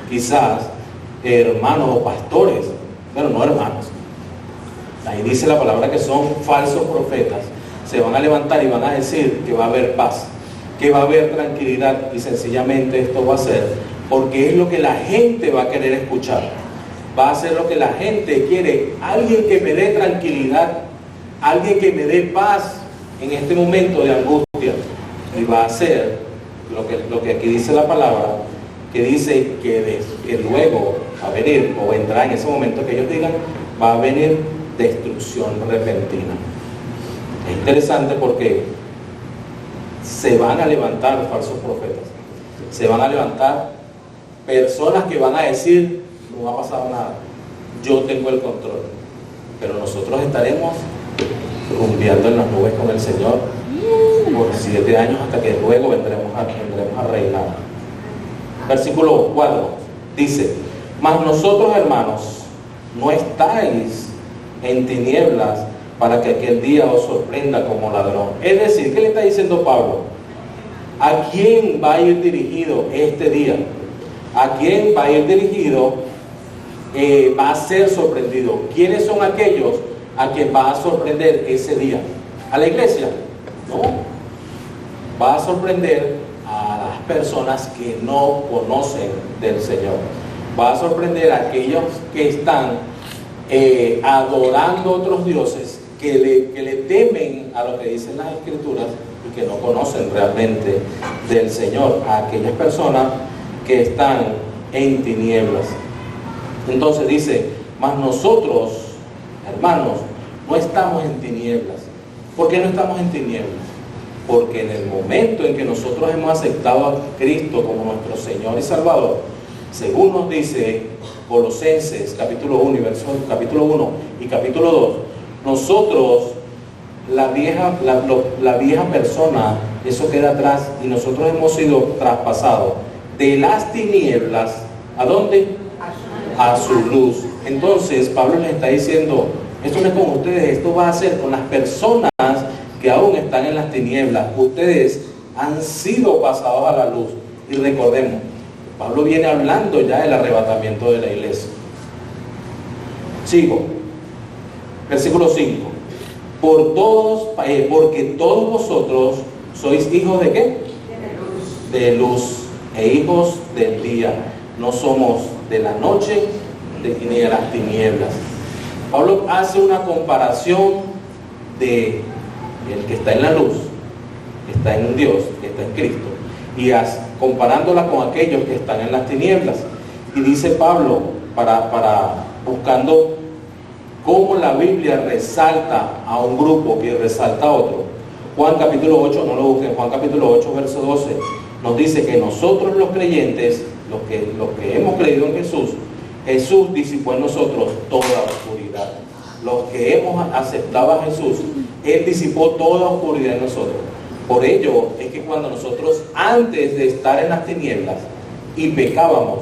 quizás hermanos o pastores, pero no hermanos. Ahí dice la palabra que son falsos profetas. Se van a levantar y van a decir que va a haber paz, que va a haber tranquilidad, y sencillamente esto va a ser porque es lo que la gente va a querer escuchar. Va a ser lo que la gente quiere. Alguien que me dé tranquilidad, alguien que me dé paz en este momento de angustia. Y va a ser lo que aquí dice la palabra, que dice que luego va a venir, o vendrá en ese momento que ellos digan, va a venir destrucción repentina. Es interesante porque se van a levantar falsos profetas, se van a levantar personas que van a decir, no ha pasado nada, yo tengo el control, pero nosotros estaremos rumbeando en las nubes con el Señor por 7 años, hasta que luego vendremos a reinar. Versículo 4 dice, mas nosotros, hermanos, no estáis en tinieblas para que aquel día os sorprenda como ladrón. Es decir, ¿qué le está diciendo Pablo? ¿A quién va a ir dirigido este día? ¿A quién va a ir dirigido? Va a ser sorprendido. ¿Quiénes son aquellos a quien va a sorprender ese día? ¿A la iglesia? No. Va a sorprender a las personas que no conocen del Señor. Va a sorprender a aquellos que están adorando a otros dioses, que le temen a lo que dicen las Escrituras y que no conocen realmente del Señor, a aquellas personas que están en tinieblas. Entonces dice, mas nosotros, hermanos, no estamos en tinieblas. ¿Por qué no estamos en tinieblas? Porque en el momento en que nosotros hemos aceptado a Cristo como nuestro Señor y Salvador, según nos dice Colosenses capítulo 1 y capítulo 2, nosotros, la vieja persona, eso queda atrás, y nosotros hemos sido traspasados de las tinieblas, ¿a dónde? A su luz. Entonces Pablo les está diciendo, esto no es con ustedes, esto va a ser con las personas que aún están en las tinieblas. Ustedes han sido pasados a la luz. Y recordemos, Pablo viene hablando ya del arrebatamiento de la iglesia. Sigo. Versículo 5. porque todos vosotros sois hijos de ¿qué? De luz e hijos del día. No somos de la noche ni de las tinieblas. Pablo hace una comparación de el que está en la luz, que está en Dios, que está en Cristo, y comparándola con aquellos que están en las tinieblas. Y dice Pablo, buscando cómo la Biblia resalta a un grupo y resalta a otro. Juan capítulo 8, no lo busquen, Juan capítulo 8, verso 12, nos dice que nosotros los creyentes, los que hemos creído en Jesús disipó en nosotros toda oscuridad. Los que hemos aceptado a Jesús, Él disipó toda oscuridad en nosotros. Por ello es que cuando nosotros, antes de estar en las tinieblas y pecábamos,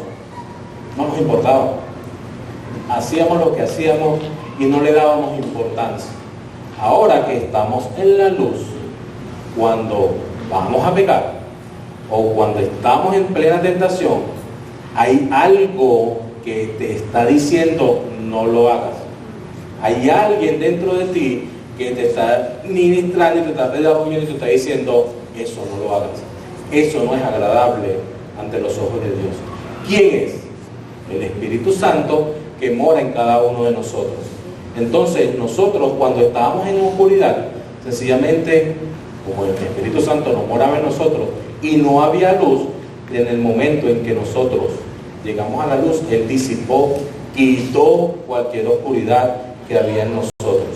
no nos importaba. Hacíamos lo que hacíamos y no le dábamos importancia. Ahora que estamos en la luz, cuando vamos a pecar o cuando estamos en plena tentación, hay algo que te está diciendo no lo hagas. Hay alguien dentro de ti que te está ministrando y te está pedagogando y te está diciendo eso no lo hagas. Eso no es agradable ante los ojos de Dios. ¿Quién es? El Espíritu Santo que mora en cada uno de nosotros. Entonces nosotros cuando estábamos en oscuridad, sencillamente como el Espíritu Santo no moraba en nosotros y no había luz, en el momento en que nosotros llegamos a la luz, Él disipó, quitó cualquier oscuridad que había en nosotros.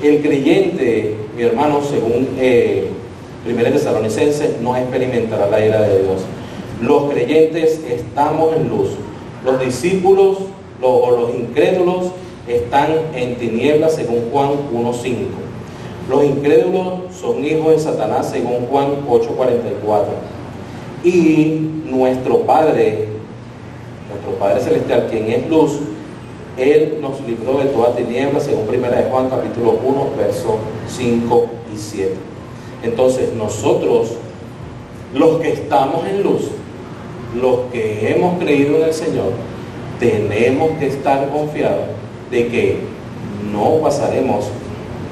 El creyente, mi hermano, según 1 Tesalonicenses, no experimentará la ira de Dios. Los creyentes estamos en luz. Los discípulos o los incrédulos están en tinieblas, según Juan 1:5. Los incrédulos son hijos de Satanás, según Juan 8:44. Y nuestro Padre Celestial, quien es luz, Él nos libró de toda tiniebla, según 1 de Juan capítulo 1, versos 5 y 7. Entonces nosotros, los que estamos en luz, los que hemos creído en el Señor, tenemos que estar confiados de que no pasaremos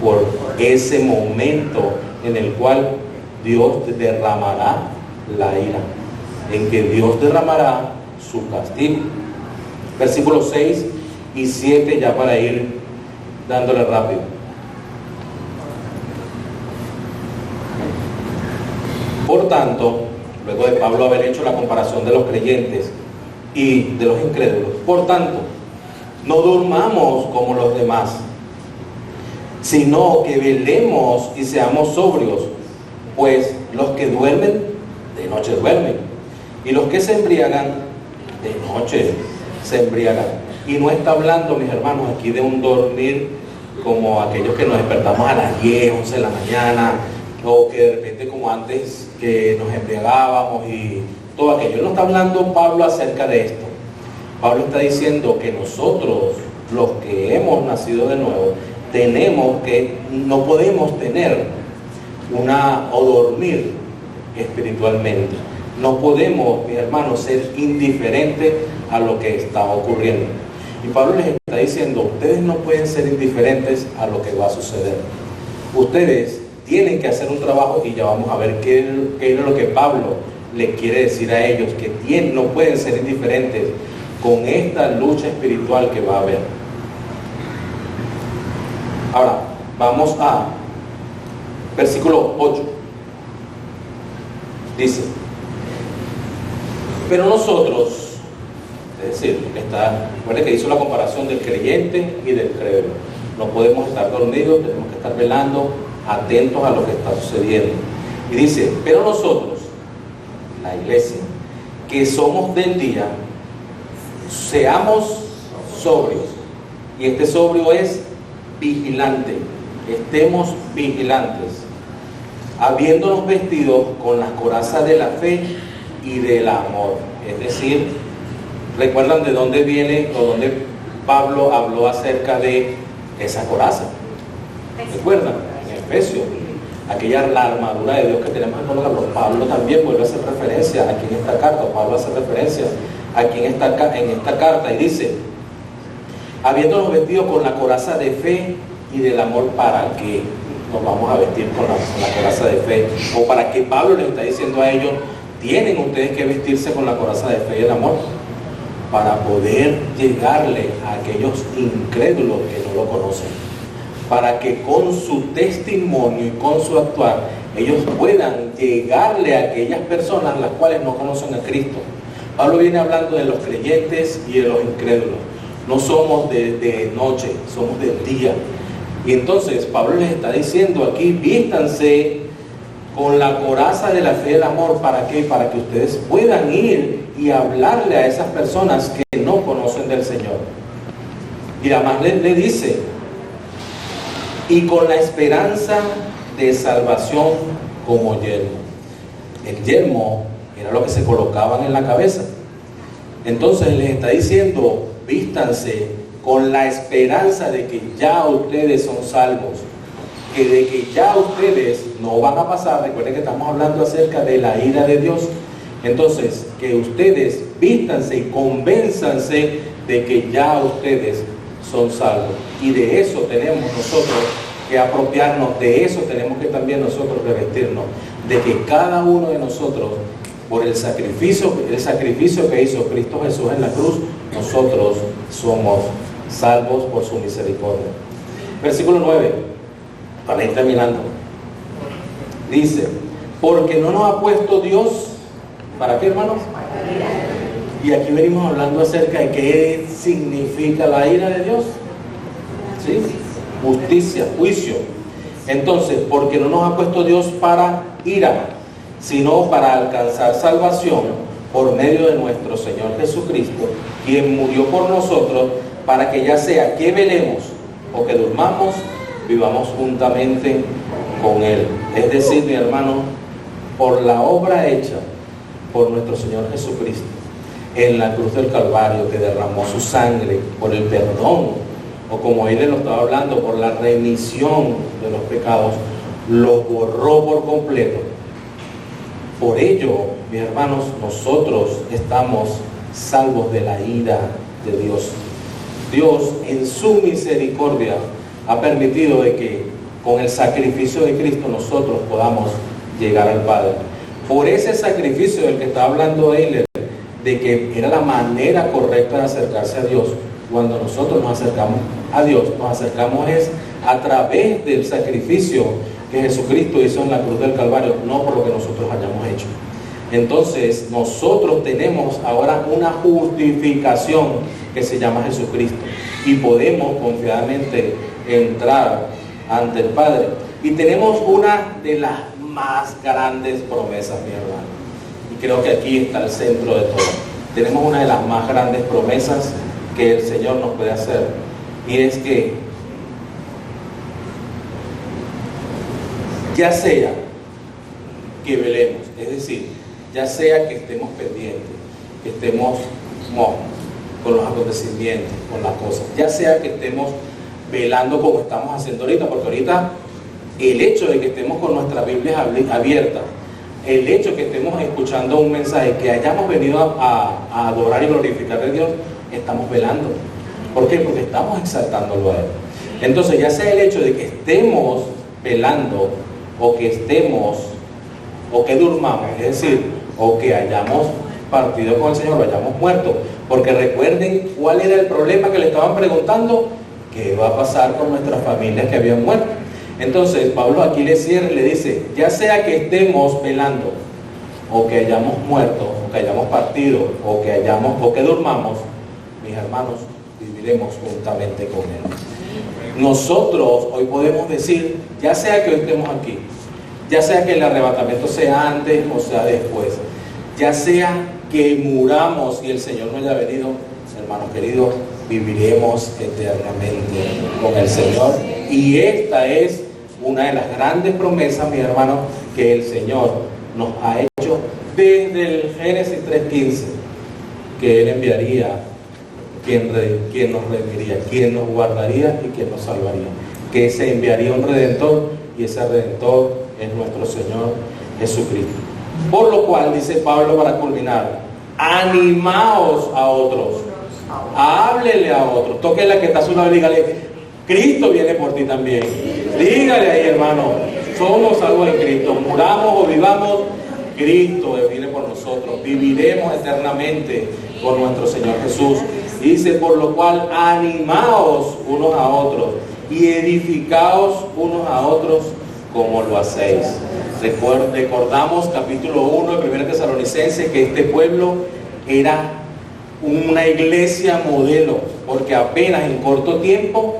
por ese momento en el cual Dios derramará la ira, en que Dios derramará su castigo. Versículos 6 y 7 ya para ir dándole rápido. Por tanto, luego de Pablo haber hecho la comparación de los creyentes y de los incrédulos, por tanto, no durmamos como los demás, sino que velemos y seamos sobrios, pues los que duermen, de noche duermen, y los que se embriagan, de noche se embriagan. Y no está hablando, mis hermanos, aquí de un dormir como aquellos que nos despertamos a las 10, 11 de la mañana, o que de repente como antes que nos embriagábamos y todo aquello. No está hablando Pablo acerca de esto. Pablo está diciendo que nosotros, los que hemos nacido de nuevo, no podemos tener o dormir espiritualmente. No podemos, mis hermanos, ser indiferentes a lo que está ocurriendo. Y Pablo les está diciendo, ustedes no pueden ser indiferentes a lo que va a suceder. Ustedes tienen que hacer un trabajo y ya vamos a ver qué es lo que Pablo le quiere decir a ellos, que no pueden ser indiferentes con esta lucha espiritual que va a haber. Ahora, vamos a versículo 8. Dice, pero nosotros, es decir, recuerde que hizo la comparación del creyente y del crédulo. No podemos estar dormidos, tenemos que estar velando, atentos a lo que está sucediendo. Y dice, pero nosotros, la iglesia, que somos del día, seamos sobrios. Y este sobrio es vigilante. Estemos vigilantes, habiéndonos vestidos con las corazas de la fe y del amor. Es decir, ¿recuerdan de dónde viene o dónde Pablo habló acerca de esa coraza? ¿Recuerdan? En Efesios, la armadura de Dios que tenemos que colocarlo. Pablo también vuelve a hacer referencia aquí en esta carta. Pablo hace referencia aquí en esta carta y dice, habiéndonos vestidos con la coraza de fe y del amor, ¿para qué? nos vamos a vestir con la coraza de fe? O para qué Pablo les está diciendo a ellos, tienen ustedes que vestirse con la coraza de fe y el amor, para poder llegarle a aquellos incrédulos que no lo conocen, para que con su testimonio y con su actuar ellos puedan llegarle a aquellas personas las cuales no conocen a Cristo. Pablo viene hablando de los creyentes y de los incrédulos. No somos de noche, somos de día. Y entonces Pablo les está diciendo aquí, vístanse con la coraza de la fe y el amor. ¿Para qué? Para que ustedes puedan ir y hablarle a esas personas que no conocen del Señor. Y además le dice, y con la esperanza de salvación como yelmo. El yelmo era lo que se colocaban en la cabeza. Entonces les está diciendo, vístanse con la esperanza de que ya ustedes son salvos, que de que ya ustedes no van a pasar. Recuerden que estamos hablando acerca de la ira de Dios. Entonces, que ustedes vístanse y convénzanse de que ya ustedes son salvos. Y de eso tenemos nosotros que apropiarnos, de eso tenemos que también nosotros revestirnos, de que cada uno de nosotros, por el sacrificio que hizo Cristo Jesús en la cruz, nosotros somos salvos por su misericordia. Versículo 9, para ir terminando, dice, porque no nos ha puesto Dios, ¿para qué, hermanos? Y aquí venimos hablando acerca de qué significa la ira de Dios. ¿Sí? Justicia, juicio. Entonces, porque no nos ha puesto Dios para ira, sino para alcanzar salvación por medio de nuestro Señor Jesucristo, quien murió por nosotros, para que ya sea que velemos o que durmamos, vivamos juntamente con Él. Es decir, mi hermano, por la obra hecha por nuestro Señor Jesucristo en la cruz del Calvario, que derramó su sangre por el perdón, o como él lo estaba hablando, por la remisión de los pecados, los borró por completo. Por ello, mis hermanos, nosotros estamos salvos de la ira de Dios. Dios, en su misericordia, ha permitido de que con el sacrificio de Cristo nosotros podamos llegar al Padre. Por ese sacrificio del que está hablando Eiler, de que era la manera correcta de acercarse a Dios, cuando nosotros nos acercamos a Dios, nos acercamos es a través del sacrificio que Jesucristo hizo en la cruz del Calvario, no por lo que nosotros hayamos hecho. Entonces, nosotros tenemos ahora una justificación que se llama Jesucristo, y podemos confiadamente entrar ante el Padre. Y tenemos una de las más grandes promesas, mi hermano, y creo que aquí está el centro de todo. Tenemos una de las más grandes promesas que el Señor nos puede hacer, y es que ya sea que velemos, es decir, ya sea que estemos pendientes, que estemos con los acontecimientos, con las cosas, ya sea que estemos velando como estamos haciendo ahorita, porque ahorita el hecho de que estemos con nuestras Biblias abiertas, el hecho de que estemos escuchando un mensaje, que hayamos venido a adorar y glorificar a Dios, estamos velando. ¿Por qué? Porque estamos exaltándolo a Él. Entonces, ya sea el hecho de que estemos velando, o que estemos, o que durmamos, es decir, o que hayamos partido con el Señor, o hayamos muerto, porque recuerden cuál era el problema que le estaban preguntando, qué va a pasar con nuestras familias que habían muerto. Entonces, Pablo aquí le dice, ya sea que estemos velando, o que hayamos muerto, o que hayamos partido, o que durmamos, mis hermanos, viviremos juntamente con Él. Nosotros hoy podemos decir, ya sea que hoy estemos aquí, ya sea que el arrebatamiento sea antes o sea después, ya sea que muramos y el Señor no haya venido, hermanos queridos, viviremos eternamente con el Señor. Y esta es una de las grandes promesas, mi hermano, que el Señor nos ha hecho desde el Génesis 3:15, que Él enviaría quien nos redimiría, quien nos guardaría y quien nos salvaría, que se enviaría un Redentor, y ese Redentor es nuestro Señor Jesucristo. Por lo cual, dice Pablo para culminar, animaos a otros, háblele a otros, toque la que está a su lado y dígale, Cristo viene por ti también. Dígale ahí, hermano, somos salvos en Cristo. Muramos o vivamos, Cristo viene por nosotros. Viviremos eternamente con nuestro Señor Jesús. Dice, por lo cual animaos unos a otros y edificaos unos a otros como lo hacéis. Recordamos capítulo 1 de 1 Tesalonicenses que este pueblo era una iglesia modelo, porque apenas en corto tiempo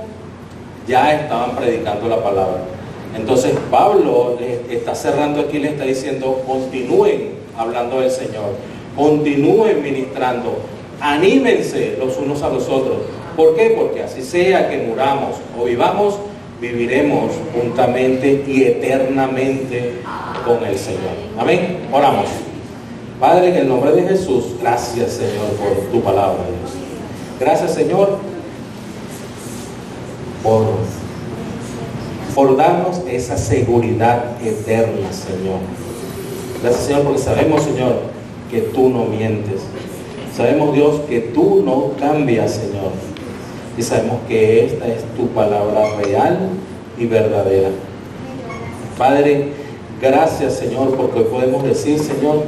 ya estaban predicando la palabra. Entonces Pablo está cerrando aquí, le está diciendo, continúen hablando del Señor, continúen ministrando, anímense los unos a los otros. ¿Por qué? Porque así sea que muramos o vivamos, viviremos juntamente y eternamente con el Señor. Amén. Oramos. Padre, en el nombre de Jesús, gracias, Señor, por tu palabra, Dios. Gracias, Señor, por darnos esa seguridad eterna, Señor. Gracias, Señor, porque sabemos, Señor, que tú no mientes. Sabemos, Dios, que tú no cambias, Señor. Y sabemos que esta es tu palabra real y verdadera. Padre, gracias, Señor, porque hoy podemos decir, Señor,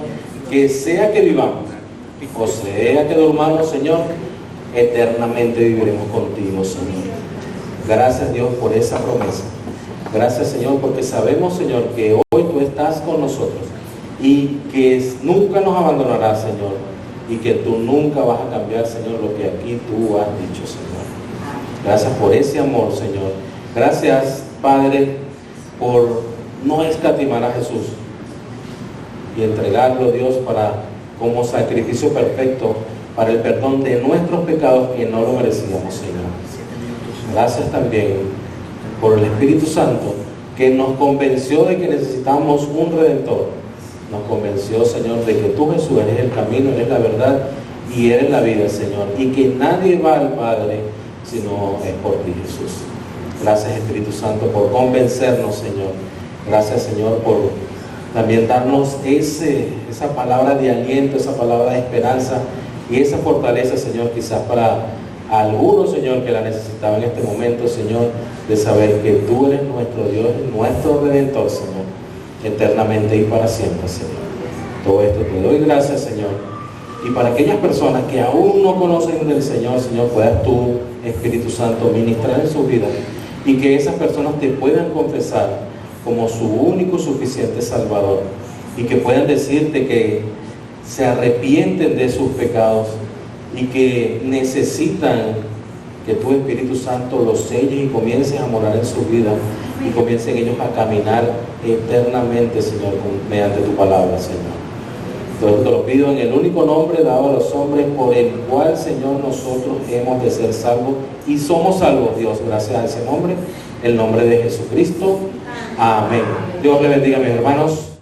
que sea que vivamos o sea que durmamos, Señor, eternamente viviremos contigo, Señor. Gracias, Dios, por esa promesa. Gracias, Señor, porque sabemos, Señor, que hoy tú estás con nosotros y que nunca nos abandonarás, Señor, y que tú nunca vas a cambiar, Señor, lo que aquí tú has dicho, Señor. Gracias por ese amor, Señor. Gracias, Padre, por no escatimar a Jesús y entregarlo, Dios, como sacrificio perfecto para el perdón de nuestros pecados que no lo merecíamos, Señor. Gracias también por el Espíritu Santo que nos convenció de que necesitamos un Redentor. Nos convenció, Señor, de que tú, Jesús, eres el camino, eres la verdad y eres la vida, Señor, y que nadie va al Padre sino es por ti, Jesús. Gracias, Espíritu Santo, por convencernos, Señor. Gracias, Señor, por también darnos esa palabra de aliento, esa palabra de esperanza y esa fortaleza, Señor, quizás para algunos, Señor, que la necesitaban en este momento, Señor, de saber que tú eres nuestro Dios, nuestro Redentor, Señor, eternamente y para siempre, Señor. Todo esto te doy gracias, Señor. Y para aquellas personas que aún no conocen del Señor, Señor, puedas tú, Espíritu Santo, ministrar en su vida y que esas personas te puedan confesar como su único suficiente Salvador y que puedan decirte que se arrepienten de sus pecados y que necesitan que tu Espíritu Santo los selle y comiencen a morar en su vida y comiencen ellos a caminar eternamente, Señor, mediante tu palabra, Señor. Entonces te lo pido en el único nombre dado a los hombres por el cual, Señor, nosotros hemos de ser salvos y somos salvos, Dios, gracias a ese nombre, el nombre de Jesucristo. Amén. Dios le bendiga, mis hermanos.